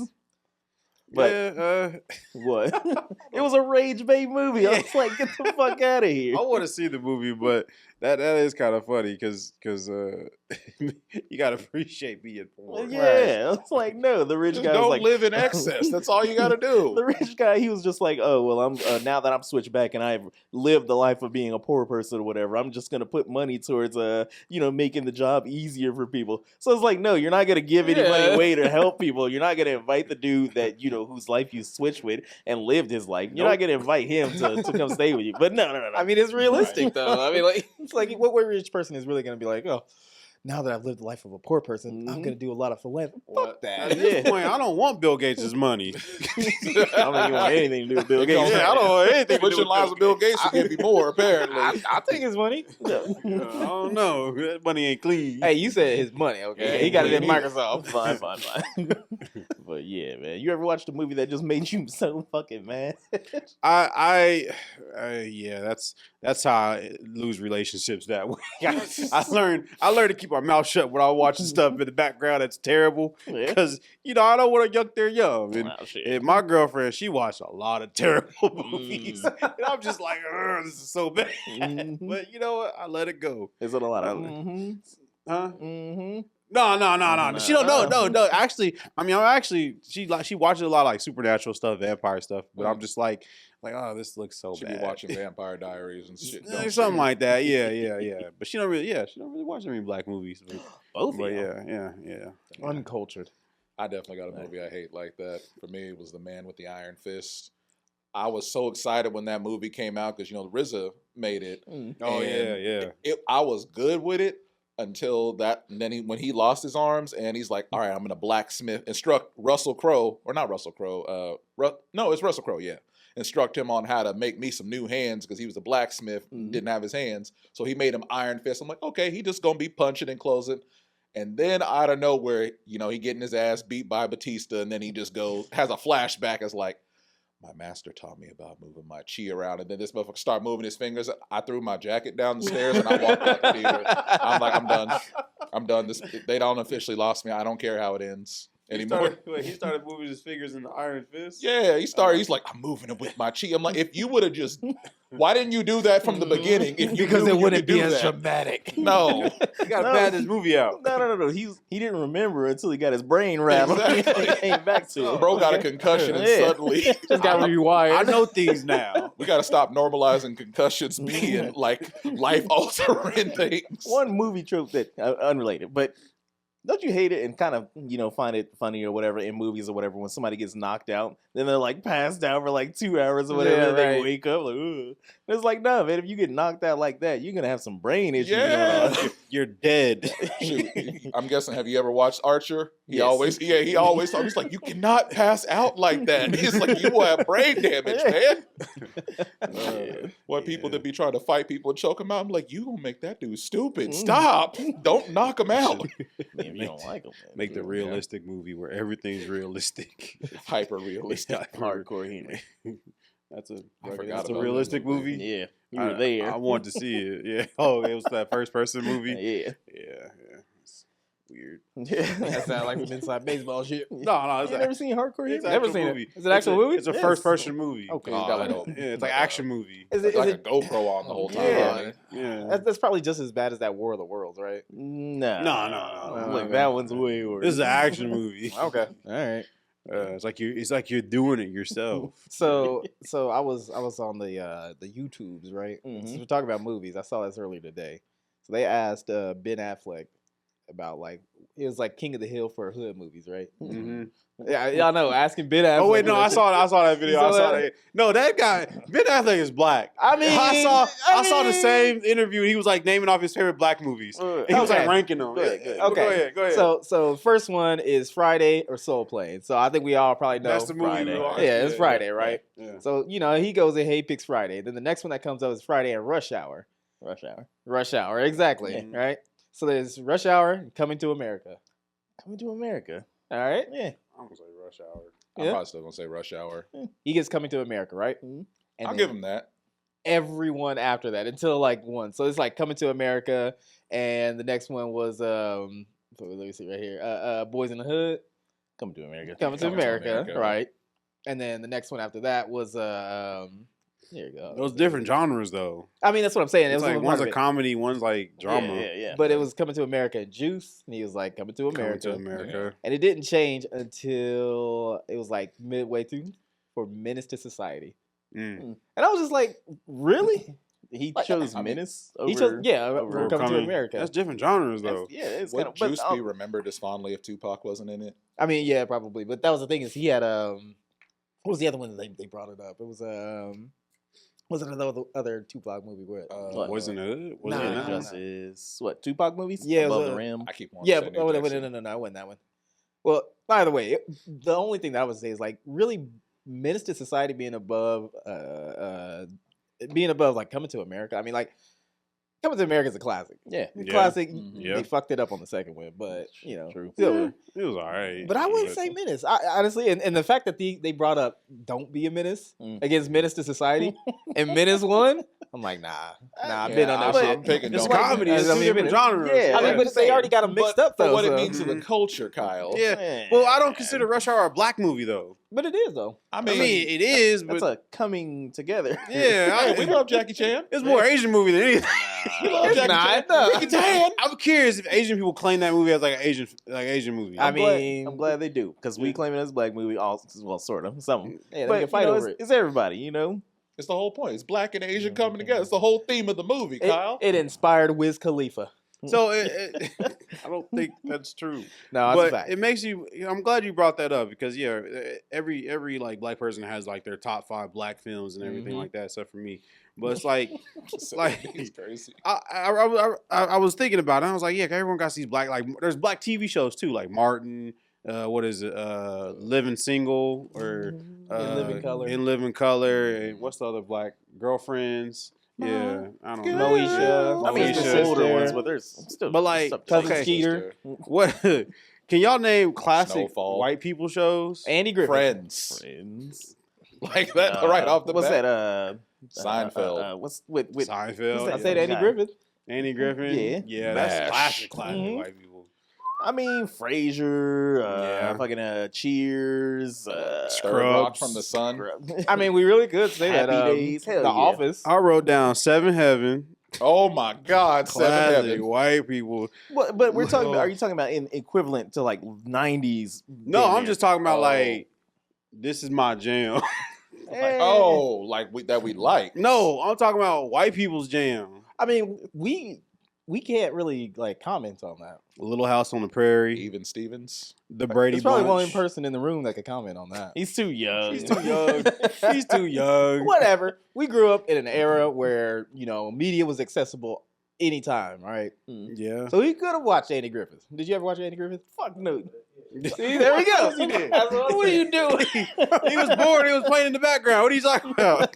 But what? It was a rage bait movie. I was like, get the fuck out of here. I want to see the movie, but that is kind of funny because you gotta appreciate being poor. Yeah, it's like no, the rich Just guy was don't like, live in excess. That's all you got to do. The rich guy, he was just like, oh well, I'm now that I'm switched back and I've lived the life of being a poor person or whatever, I'm just gonna put money towards making the job easier for people. So it's like, no, you're not gonna give any money away to help people. You're not gonna invite the dude that whose life you switched with and lived his life. You're not gonna invite him to come stay with you. But no. I mean, it's realistic though. I mean, like it's like what rich person is really gonna be like, oh, now that I've lived the life of a poor person, I'm gonna do a lot of philanthropy. Fuck that. At this point, I don't want Bill Gates' money. I don't think you want anything to do with Bill Gates. Yeah, I don't want anything to do Switching with lives with Bill Gates should give you more, apparently. I think his money. I don't know. That money ain't clean. Hey, you said his money, okay? Yeah, He got it in he- Microsoft. Fine. But yeah, man. You ever watched a movie that just made you so fucking mad? Yeah, that's how I lose relationships that way. I learned to keep my mouth shut when I watching stuff in the background that's terrible Yeah. because I don't want to yuck their yum. And, Oh, shit. and my girlfriend, she watched a lot of terrible movies, and I'm just like, this is so bad. Mhm. But you know what? I let it go. Is it a lot of Huh? mm-hmm. No. She don't know. No. Actually, she watches a lot of like supernatural stuff, vampire stuff. But I'm just like, oh, this looks so Should bad. be watching Vampire Diaries and shit. Something like that. Yeah. But she don't really watch any black movies. Both But of them. yeah. Uncultured. I definitely got a movie I hate like that. For me, it was The Man with the Iron Fist. I was so excited when that movie came out because, RZA made it. Oh And yeah. I was good with it, until that. And then when he lost his arms, and he's like, all right, I'm gonna blacksmith. Instruct Russell Crowe, or not Russell Crowe. No, it's Russell Crowe. Yeah, instruct him on how to make me some new hands because he was a blacksmith, didn't have his hands, so he made him Iron Fist. I'm like, okay, he just gonna be punching and closing. And then out of nowhere, he getting his ass beat by Batista, and then he just has a flashback as like, my master taught me about moving my chi around, and then this motherfucker start moving his fingers. I threw my jacket down the stairs and I walked out the theater. I'm like, I'm done. I'm done. They don't officially lost me. I don't care how it ends anymore. He started moving his fingers in the Iron Fist? Yeah, he's like, I'm moving it with my chi. I'm like, if you would have just, why didn't you do that from the beginning? If you Because knew it you wouldn't could be do as that? dramatic. No. You gotta pad this movie out. No. He didn't remember until he got his brain rattled. Exactly. He came back to it. Bro got a concussion and Yeah. suddenly Just got rewired. I know things now. we got to stop normalizing concussions being like life altering things. One movie trope that unrelated, but don't you hate it and kind of find it funny or whatever in movies or whatever when somebody gets knocked out, then they're like passed out for like 2 hours or whatever, Yeah, and they right. wake up like, ugh. It's like, no, man, if you get knocked out like that, you're gonna have some brain issues. Yeah. going on. You're dead. Shoot, I'm guessing. Have you ever watched Archer? He Yes. always thought, he's like, you cannot pass out like that. He's like, you will have brain damage, man. What people that be trying to fight people and choke them out? I'm like, you gonna make that dude stupid? Stop! Don't knock him out. Man, if you don't like them, Make the realistic movie where everything's realistic. Hyper realistic. hardcore humor. That's I forgot that's a about realistic that movie. Yeah, you were there. I wanted to see it. Yeah. Oh, it was that first person movie. Yeah. Yeah. It's weird. That sounds like some inside baseball shit. No, it's You never seen hardcore it's humor? Never actual seen it. movie. Is it an actual movie? It's a Yes. first person movie. Okay, Oh, it's got I like know. Yeah, it's like action movie. Is It's it? like Is a it GoPro on the whole time. Yeah. Yeah. that's probably just as bad as that War of the Worlds, right? No. No. Look, that one's way worse. This is an action movie. Okay, all right. It's like you're doing it yourself. So I was on the YouTubes, right? Mhm. So we're talking about movies. I saw this earlier today. So they asked Ben Affleck about it was like King of the Hill for hood movies, right? Mm-hmm. Yeah, y'all know. Asking Ben Affleck. Oh wait, no, I saw that You video. saw I saw that? that. No, that guy Ben Affleck is black. I mean, I saw the same interview. He was like naming off his favorite black movies. He was like Okay. ranking them. Good, Yeah. good. Okay. Go ahead. So first one is Friday or Soul Plane. So I think we all probably know. That's the movie Friday. we watched. Yeah, it's Friday, right? Yeah. So he goes and he picks Friday. Then the next one that comes up is Friday and Rush Hour. Rush Hour. Rush Hour, exactly. Yeah. Right. So there's Rush Hour and Coming to America. Coming to America. All right. Yeah. I'm gonna say Rush Hour. I'm Yeah. probably still gonna say Rush Hour. He gets Coming to America, right? Mhm. And I'll then give him that. everyone after that until like one. So it's like Coming to America, and the next one was let me see right here. Boys in the Hood. Coming to America. Coming to Coming to America, America. right? And then the next one after that was here you go. Those different genres though. I mean, that's what I'm saying. It It's was like part one's of a it. comedy, one's like drama. Yeah. But it was Coming to America and Juice, and he was like Coming to Coming America. to America. And it didn't change until it was like midway through for Menace to Society. Mm. And I was just like, really? He Like, chose I mean, Menace over. He chose, over over Coming to America. That's different genres That's- though. yeah, it's kind Would of. Juice be remembered as fondly if Tupac wasn't in it? I mean, yeah, probably. But that was the thing is he had what was the other one that they brought it up? It was was it another other Tupac movie? What? Wasn't it? Nah, Wasn't nah, it? nah. Justice. What? Tupac movies? Yeah, it was Above the a- Rim. I keep wanting Yeah, to say but, New no, Jack no, I wasn't that one. Well, by the way, the only thing that I would say is like really Menace to Society being above like Coming to America. I mean, like Coming to America is a classic. Yeah. Yeah. Classic. Mhm. Yeah. They fucked it up on the second one, but True. still. Yeah, it was alright. But I wouldn't say Menace. Honestly, and the fact that they brought up "Don't Be a Menace" Mm. against Menace to Society, and Menace won. I'm like, nah, I've been on that I'm shit. picking It's Don't Be comedy. Menace. It's I two mean, different genres. Yeah, I mean, but they already got them mixed up for though. what so- it means to the culture, Kyle. Yeah. Well, I don't consider Rush Hour a black movie though. But it is though. I I mean, mean, it is, That's but a coming together. yeah, hey, we love Jackie Chan. it's more Asian movie than anything. We love It's Jackie not, Chan. no. Jackie Chan. I'm curious if Asian people claim that movie as like an Asian movie. I I'm glad- mean- I'm glad they do because we Yeah. claim it as a black movie. Well, sort of, some. Yeah, they But can fight you know, over it's everybody. You know. It's the whole point. It's black and Asian coming together. It's the whole theme of the movie, Kyle. It inspired Wiz Khalifa. So I don't think that's true. No, that's But a fact. it makes you. I'm glad you brought that up because every like black person has like their top 5 black films and everything Mhm. like that. Except for me, But it's like It's crazy. I was thinking about it. I was like, yeah, everyone got these black, like, there's black TV shows too, like Martin. What is it? Living Single or In Living Color. In Living Color, and what's the other black Girlfriends? Yeah, I don't know. Moesha. I mean, it's Moesha. the older ones, but there's still. But, like, stuff- Cousin okay. Skeeter. What? Can y'all name classic Snowfall. white people shows? Andy Griffith. Friends. Friends. Like that right off the what's bat. that? Seinfeld. What's with Seinfeld. what's I that said Andy guy? Griffith. Andy Griffin. Yeah. That's Mash. classic Mhm. white people. I mean, Frasier. Yeah. Fucking Cheers. Third Rock Scrubs. from the Sun. I mean, we really could say Happy that. Days. Hell The yeah. Office. I wrote down Seven Heaven. Oh my God, Seven Classic Heaven. white people. But we're talking about. Are you talking about in equivalent to like 90s? No, I'm just talking about Oh. like, this is my jam. Like, oh, like that we like. No, I'm talking about white people's jam. I mean, we can't really like comment on that. Little House on the Prairie, Even Stevens. The Brady There's probably Bunch. one person in the room that could comment on that. He's too young. He's too young. He's too young. Whatever. We grew up in an era where, media was accessible anytime, right? Yeah. So we could have watched Andy Griffith. Did you ever watch Andy Griffith? Fuck no. See, there we go. He did. What are you doing? He was bored. He was playing in the background. What are you talking about?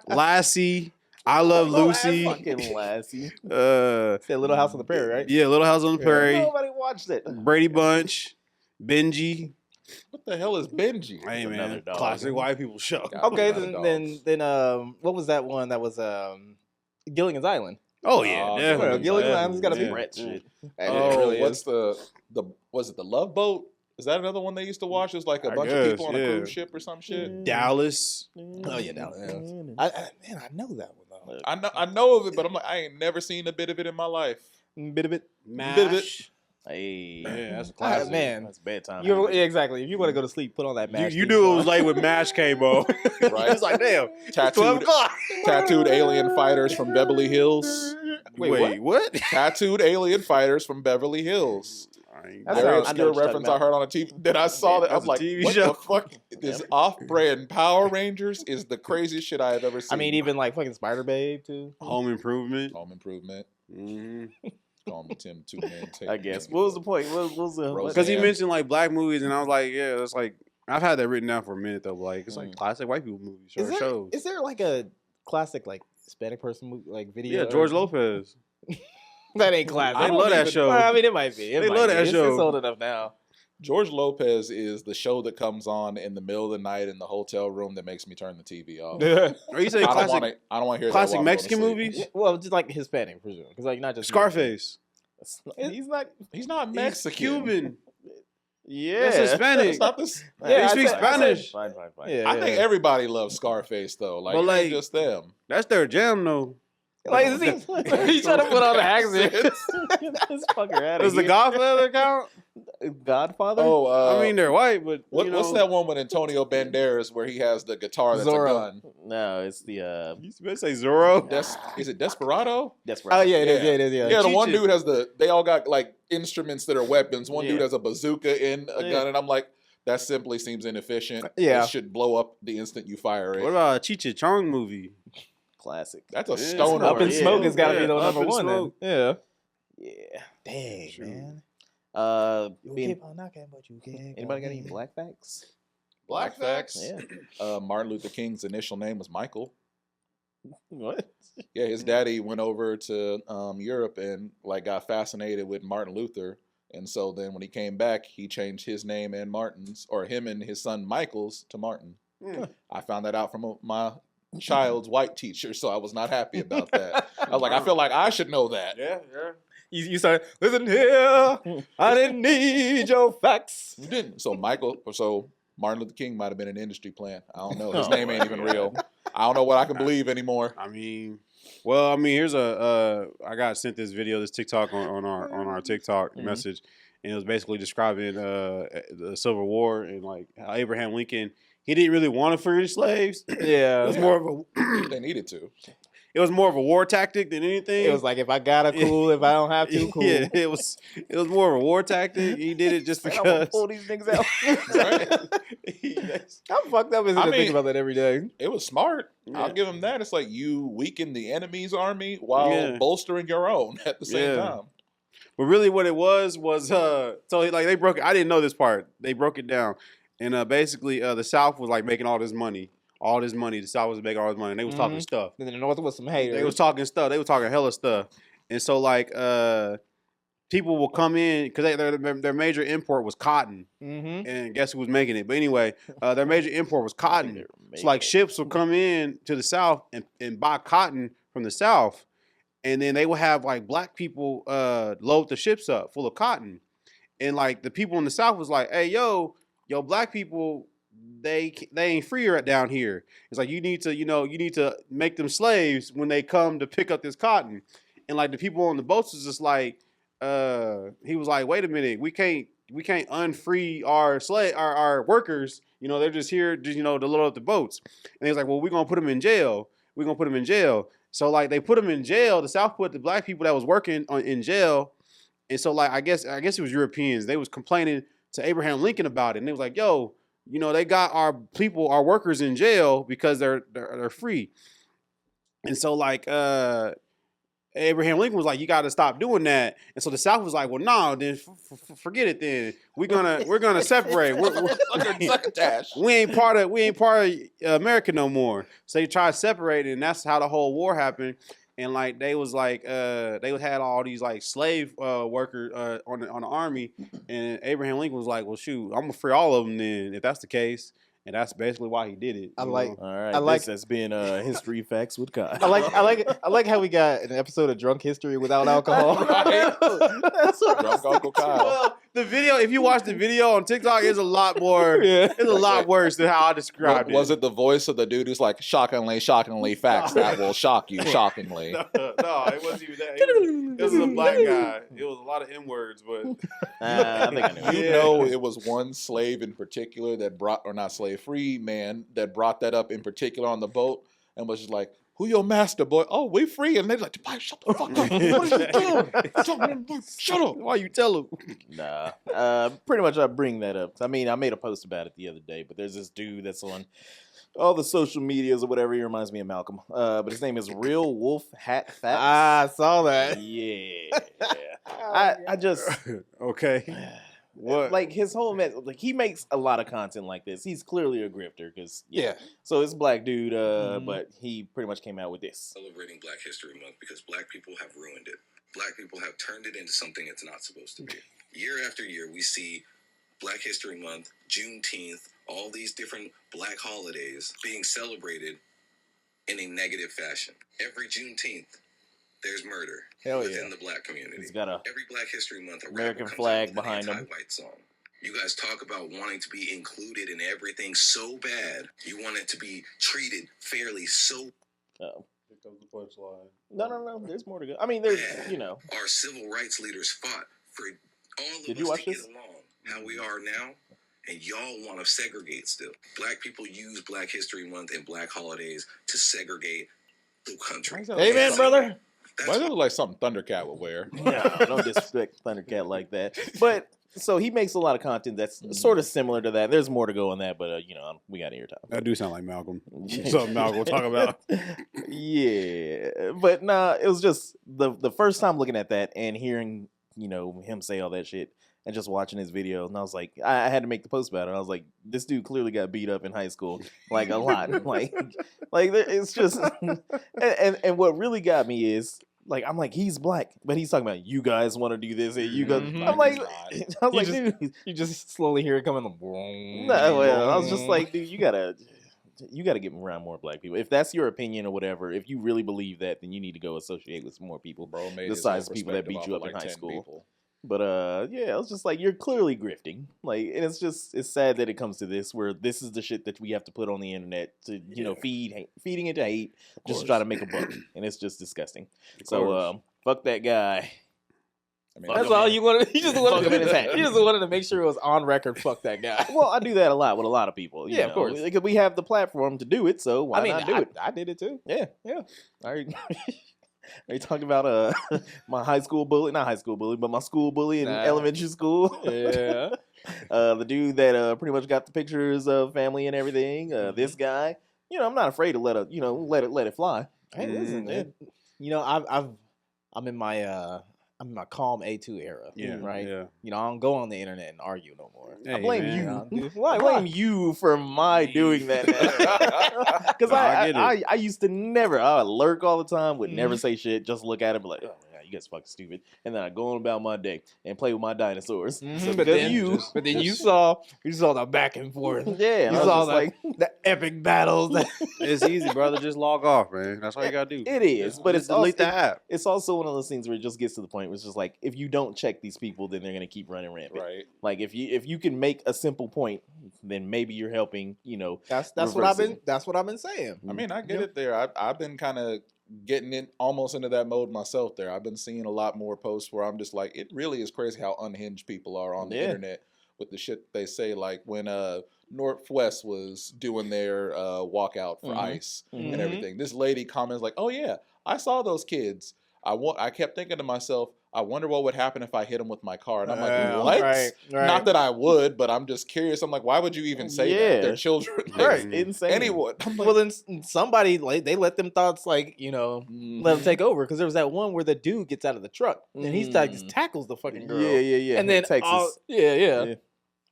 Lassie, I Love Lucy. Fucking Lassie. Said Little House on the Prairie, right? Yeah, Little House on the Prairie. Nobody watched it. Brady Bunch, Benji. What the hell is Benji? Hey another man, dog. classic white people show. God. Okay, Little then what was that one that was Gilligan's Island? Oh yeah, Oh, definitely. Gilligan's Island's gotta be Yeah. Brett shit. And Oh, it really what's is. the was it the Love Boat? Is that another one they used to watch? It was like a I bunch guess, of people on a yeah. cruise ship or some shit. Dallas. Oh yeah, now I know that one though. I know of it, but I'm like, I ain't never seen a bit of it in my life. Bit of it. MASH. Hey, Yeah, that's a Ah, classic. man. that's bedtime. Yeah, exactly. If you want to go to sleep, put on that match. You knew it was late when MASH came on. Right. It's like, damn, it's 12 Tattooed, o'clock. tattooed alien fighters from Beverly Hills. Wait, what? Tattooed alien fighters from Beverly Hills. That's Very how- obscure I know what you're reference talking I heard on a TV. Then I saw that. I That's was a like, TV what show. the fuck? This off-brand Power Rangers is the craziest shit I have ever seen. I mean, even like fucking Spider Babe too. Home Improvement. Home Improvement. Mm-hmm. Call me Tim Two Man Tape. I guess. What was the point? What was the? Roseanne. Because he mentioned like black movies, and I was like, yeah, it's like I've had that written down for a minute though. But, like it's like classic white people movies or shows. Is there like a classic like Hispanic person movie, like video? Yeah, George Lopez. That ain't classic. I love that show. Well, I mean, it might be. They love that It's show. old enough now. George Lopez is the show that comes on in the middle of the night in the hotel room that makes me turn the TV off. Are you saying I don't classic? want to. I don't want to hear Classic that while I'm Mexican going to sleep. movies? Well, just like Hispanic, presume, because like not just Scarface. He's not. He's not He's Mexican. Cuban. Yeah, That's Hispanic. It's not this. Yeah, He I speaks said- Spanish. Fine. Yeah, I think everybody loves Scarface though. Like, But, it like- ain't just them. That's their jam though. like is he, he's trying to put on the accent. This fucker out Does of the here. Godfather count? Godfather? Oh, I mean, they're white, but what's you know, that one with Antonio Banderas where he has the guitar that's Zorro. a gun? No, it's the You better say Zorro. Is it Desperado? that's Oh right. yeah, it is. Yeah. Yeah, it is. Yeah. Yeah, the one Cheech. dude has they all got like instruments that are weapons. One dude Yeah. has a bazooka and a Yeah. gun, and I'm like, that simply seems inefficient. Yeah. It should blow up the instant you fire it. What about a Cheech and Chong movie? Classic. That's a Yeah, stoner. Up in Yeah. Smoke has got to Yeah, be the Up number in one. Then. Smoke. Yeah. Yeah. Dang Sure. man. You Being, keep on knocking, but you can't. anybody got come any in. black facts? Black facts. Yeah. Martin Luther King's initial name was Michael. What? Yeah, his daddy went over to Europe and like got fascinated with Martin Luther, and so then when he came back, he changed his name and Martin's, or him and his son Michael's, to Martin. I found that out from my child's white teacher, so I was not happy about that. I was like, I feel like I should know that. Yeah, yeah. You started. Listen here, I didn't need your facts. You didn't. So Martin Luther King might have been an industry plant. I don't know. His name ain't even real. I don't know what I can believe anymore. I mean, here's I got sent this video, this TikTok on our TikTok message, and it was basically describing the Civil War and like how Abraham Lincoln, he didn't really want to free the slaves. It Yeah. was more of a They needed to. it was more of a war tactic than anything. It was like, if I gotta, cool. If I don't have to, cool. Yeah, it was more of a war tactic. He did it just I'm gonna because. pull these niggas out. I'm fucked up as I I mean, think about that every day. It was smart. Yeah. I'll give him that. It's like you weaken the enemy's army while Yeah. bolstering your own at the same Yeah. time. But really, what it was so like they broke it. I didn't know this part. They broke it down, and basically, the South was like making all this money. The South was making all this money. And they was talking stuff. Then the North was some haters. They was talking stuff. They was talking hella stuff. And so like people will come in because their major import was cotton. Mm-hmm. And guess who was making it? But anyway, their major import was cotton. So like ships would come in to the South and buy cotton from the South. And then they would have like black people load the ships up full of cotton. And like the people in the South was like, hey, yo, black people, they ain't free down here. It's like you need to make them slaves when they come to pick up this cotton. And like the people on the boats was just like, he was like, wait a minute, we can't unfree our workers. They're just here to load up the boats. And he was like, well, we're gonna put them in jail. So like they put them in jail. The South put the black people that was working in jail. And so like I guess it was Europeans. They was complaining to Abraham Lincoln about it. And they was like, yo, they got our workers in jail because they're free. And so like Abraham Lincoln was like, you got to stop doing that. And so the South was like, well, no, then forget it. Then we're gonna separate. We ain't part of America no more. So they tried to separate, and that's how the whole war happened. And like they was like they had all these like slave workers on the army, and Abraham Lincoln was like, well, shoot, I'm gonna free all of them then if that's the case. And that's basically why he did it. All right, this has been History Facts with Kai. I like how we got an episode of Drunk History without alcohol. That's Drunk Uncle Kyle. Well, the video, if you watch the video on TikTok, it's a lot more. It's a lot worse than how I described it. Was it the voice of the dude who's like, shockingly facts that will shock you, shockingly? No, it wasn't even that. It was a black guy. It was a lot of N words, but I think I knew. You know, it was one slave in particular that brought, or not slave, free man that brought that up in particular on the boat and was just like, who your master, boy? Oh, we free. And they're like, shut the fuck up. What are you doing? Shut up. Why you tell him? Nah. Pretty much I bring that up. I mean, I made a post about it the other day, but there's this dude that's on all the social medias or whatever. He reminds me of Malcolm. But his name is Real Wolf Hat Facts. I saw that. Yeah. I just... Okay. What? Like his whole like he makes a lot of content like this. He's clearly a grifter because Yeah. So it's black dude, but he pretty much came out with this. Celebrating Black History Month because black people have ruined it. Black people have turned it into something it's not supposed to be. Year after year, we see Black History Month, Juneteenth, all these different black holidays being celebrated in a negative fashion. Every Juneteenth, there's murder within the black community. He's got a every Black History Month, a American rapper comes flag out with an behind him. anti-white song. You guys talk about wanting to be included in everything so bad. You want it to be treated fairly so. Oh. Here comes the punchline. No. There's more to go. I mean, there's Our civil rights leaders fought for all of Did us you watch to this? get along. How we are now. And y'all want to segregate still. Black people use Black History Month and black holidays to segregate the country. Amen, brother. That's Why does it look like something Thundercat would wear? No, don't disrespect Thundercat like that. But so he makes a lot of content that's sort of similar to that. There's more to go on that, but we got airtime. That do sound like Malcolm. Something Malcolm will talk about. Yeah, but nah, it was just the first time looking at that and hearing him say all that shit and just watching his video, and I was like, I had to make the post about it. I was like, this dude clearly got beat up in high school, like a lot, like it's just, and what really got me is. Like I'm like he's black, but he's talking about you guys want to do this and you guys. Mhm. I'm like, I was like, dude, You just slowly hear it coming. no, well, I was just like, dude, you gotta get around more black people. If that's your opinion or whatever, if you really believe that, then you need to go associate with some more people. Bro made besides his people that perspective beat you off up of in high 10 school. people. But yeah, I was just like, you're clearly grifting. Like, and it's sad that it comes to this, where this is the shit that we have to put on the internet to, feeding into hate, just to try to make a buck, and it's just disgusting. So, fuck that guy. I mean, That's all you wanted. You just Fuck him in his hat. wanted. You just wanted to make sure it was on record. Fuck that guy. Well, I do that a lot with a lot of people. Yeah, of course. Because we have the platform to do it, so why I mean, not do it? I did it too. Yeah. Are you talking about my high school bully? Not high school bully, but my school bully in elementary school. Yeah. The dude that pretty much got the pictures of family and everything. This guy. I'm not afraid to let it fly. Hey, listen, man. I'm in my calm A2 era. Right. Yeah. I don't go on the internet and argue no more. Hey, I blame man. you. I blame you for my doing that. Because I used to never. I would lurk all the time. Would never say shit. Just look at it, and be like, oh my god, you guys fucking stupid. And then I go on about my day and play with my dinosaurs. So But then you saw the back and forth. Yeah, You I was saw just like, the epic battles. It's easy, brother. Just log off, man. That's all you gotta do. it is, but it's delete also, the app. it's also one of those things where it just gets to the point where it's just like, if you don't check these people, then they're gonna keep running rampant. right. Like if you can make a simple point, then maybe you're helping. That's reverse what I've been saying. I mean, I get it there. I've been kind of getting in almost into that mode myself there. I've been seeing a lot more posts where I'm just like, it really is crazy how unhinged people are on the internet with the shit they say. Like when Northwest was doing their walkout for ICE and everything, this lady comments like, oh yeah, I saw those kids. I kept thinking to myself, I wonder what would happen if I hit them with my car. And I'm like, what? Right. Not that I would, but I'm just curious. I'm like, why would you even say that? They're children. Right. Insane. Anyone. I'm like, Well, then somebody they let them thoughts let them take over, because there was that one where the dude gets out of the truck and he's like just tackles the fucking girl. Yeah. And then Texas. yeah.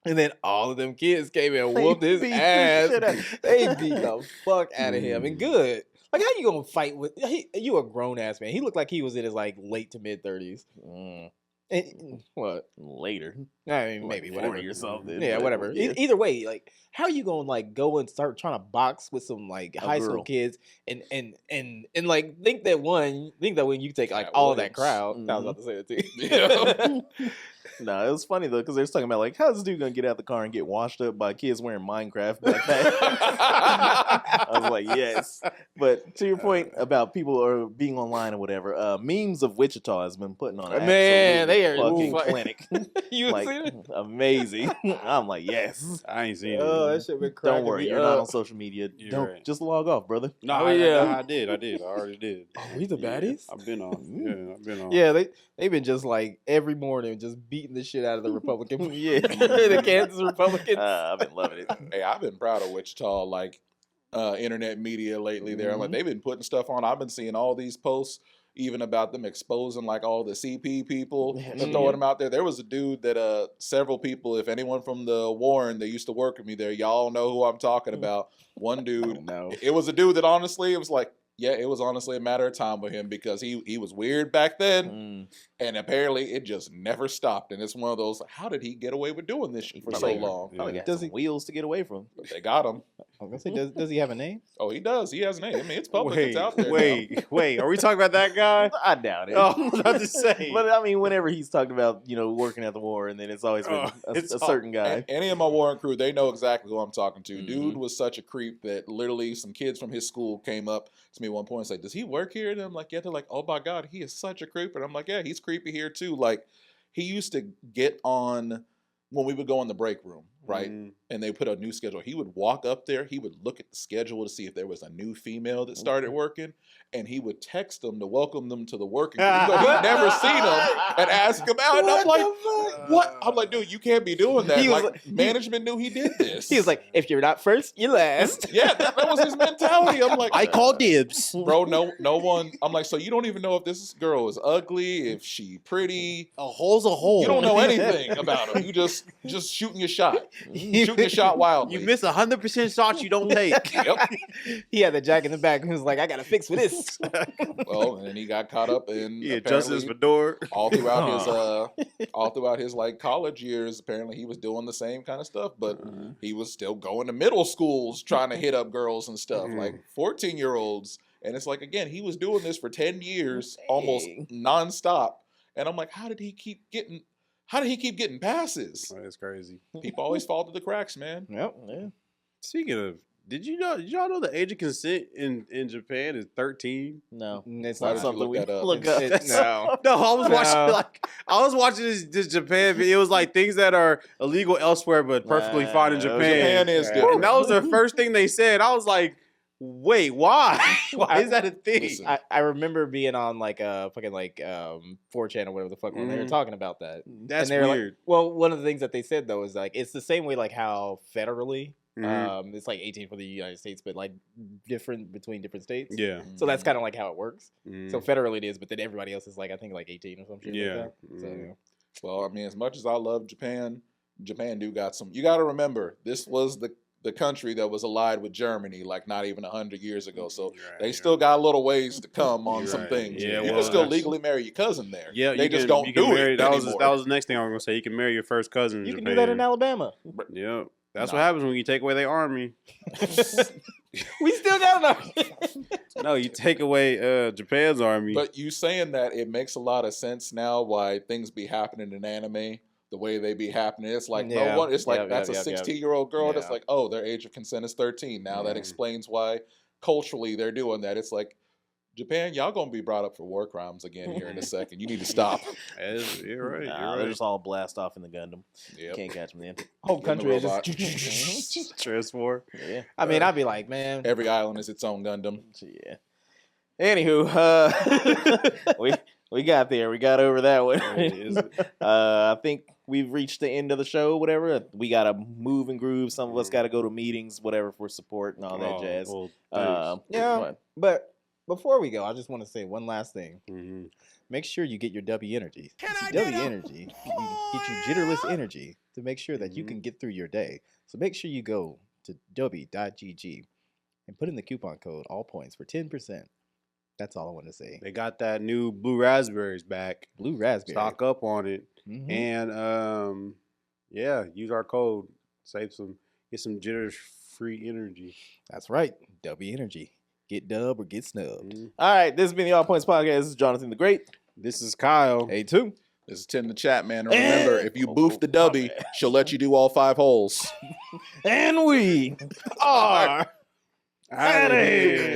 And then all of them kids came and They whooped his beat the ass. shit out- They beat the fuck out of him. And good. Like, how you gonna fight with you a grown ass man? He looked like he was in his like late to mid 30s. What? Later. I mean, Like maybe 40 whatever or something. Yeah, but whatever. yeah. Either way, like, how are you gonna like go and start trying to box with some like high school girl. kids and like think that when you take like Cat all of that Williams. crowd, I was about to say it too. Yeah. No, it was funny though, because they was talking about like, how's this dude gonna get out of the car and get washed up by kids wearing Minecraft backpacks? I was like, yes. But to your point about people are being online or whatever, memes of Wichita has been putting on an Man, absolute they are fucking fucking- clinic. You Like, seen it? amazing. I'm like, yes. I ain't seen it. Oh, that shit been cracking Don't worry, me you're not up. on social media. You're Don't right. just log off, brother. No, Oh, I yeah. did. I already did. Oh, we the baddies? I've been on. Yeah, I've been on. Yeah, they've been just like every morning just beating the shit out of the Republican. Yeah. The Kansas Republicans. I've been loving it. Hey, I've been proud of Wichita, like internet media lately. There, like they've been putting stuff on. I've been seeing all these posts, even about them exposing like all the CP people and throwing them out there. There was a dude that several people, if anyone from the Warren that used to work with me there, y'all know who I'm talking about. One dude, No. it was a dude that honestly, it was like, yeah, it was honestly a matter of time with him because he was weird back then, and apparently it just never stopped. And it's one of those, how did he get away with doing this shit for so long? Yeah. Probably got Does some he- wheels to get away from. But they got him. I was gonna say, does he have a name? Oh, he does. He has a name. I mean, it's public. It's out there. now. Wait. Are we talking about that guy? I doubt it. Oh, I was about to say. But I mean, whenever he's talked about, working at the war, and then it's always been it's a certain guy. Any of my Warren crew, they know exactly who I'm talking to. Dude was such a creep that literally some kids from his school came up to me at one point and said, "Does he work here?" And I'm like, "Yeah." They're like, "Oh my God, he is such a creep." And I'm like, "Yeah, he's creepy here too." Like, he used to get on when we would go in the break room, right? And they put a new schedule. He would walk up there. He would look at the schedule to see if there was a new female that started working, and he would text them to welcome them to the working group. He'd never seen them and ask them out. And I'm like, what? I'm like, dude, you can't be doing that. He was Like, like- management knew he did this. He was like, if you're not first, you're last. yeah, that was his mentality. I'm like, I call dibs. bro, no one. I'm like, so you don't even know if this girl is ugly, if she pretty. A hole's a hole. You don't know anything about him. You just shooting your shot, shooting your shot wildly. You miss 100% shots you don't take. Yep. He had the jack in the back and was like, I got to fix for this. Well, and then he got caught up in He adjusted his apparently fedora. all throughout his like college years. Apparently, he was doing the same kind of stuff, but he was still going to middle schools trying to hit up girls and stuff, like 14-year-olds. And it's like, again, he was doing this for 10 years, almost nonstop. And I'm like, how did he keep getting passes? That's crazy. People always fall through the cracks, man. Yep. Yeah. Speaking of Did y'all know the age of consent in Japan is 13? No, It's Why not did you something look we that up? look up. No. No, I was watching No. I was watching this Japan video. It was like things that are illegal elsewhere but perfectly fine in Japan. Japan is Yeah. different. And that was the first thing they said. I was like, wait, why? Why is that a thing? Listen. I remember being on like fucking like 4chan or whatever the fuck when they were Mhm. talking about that. That's and they're weird. Like, well, one of the things that they said though is like it's the same way like how federally Mhm. it's like 18 for the United States, but like different between different states. Yeah. So that's kind of like how it works. Mhm. So federally it is, but then everybody else is like I think like 18 or something. Yeah. Like that. So Mhm. Well, I mean, as much as I love Japan, Japan do got some. You got to remember, this was the country that was allied with Germany, like not even 100 years ago. So Right, they yeah. still got a little ways to come on You're some right. things. Yeah, you well, can still that's- legally marry your cousin there. Yeah, they you just can- don't you can do marry, it that anymore. was the next thing I was gonna say. You can marry your first cousin. In you can Japan. do that in Alabama. Yep. That's Nah. what happens when you take away their army. We still got enough. No, you take away Japan's army. But you saying that, it makes a lot of sense now why things be happening in anime the way they be happening. It's like Yeah. no one. It's like Yep, that's yep, a yep, yep. 16-year-old girl. That's Yeah. like, oh, their age of consent is 13. Now that Mhm. explains why culturally they're doing that. It's like Japan, y'all gonna be brought up for war crimes again here in a second. You need to stop. You're right. Nah, You're they're right. just all blast off in the Gundam. Yep. Can't catch them then. Whole In the country is robot. just. Transform. Yeah. I mean, I'd be like, man. Every island is its own Gundam. Yeah. Anywho, we got there. We got over that one. I think we've reached the end of the show. Whatever. We gotta move and groove. Some of us gotta go to meetings, whatever, for support and all that jazz. Well, Yeah. what? But before we go, I just want to say one last thing. Mhm. Make sure you get your W energy. W energy. Get you jitterless energy to make sure that you can get through your day. So make sure you go to w.gg and put in the coupon code all points for 10%. That's all I want to say. They got that new blue raspberries back. Blue raspberry. Stock up on it. Mhm. And yeah, use our code. Get some jitters free energy. That's right. W energy. Get dub or get snubbed. Mhm. All right, this has been the All Points Podcast. This is Jonathan the Great. This is Kyle. Hey, too. This is Tim the Chat Man. And remember, if you boof the my W, bad. she'll let you do all 5 holes. And we are Outta here.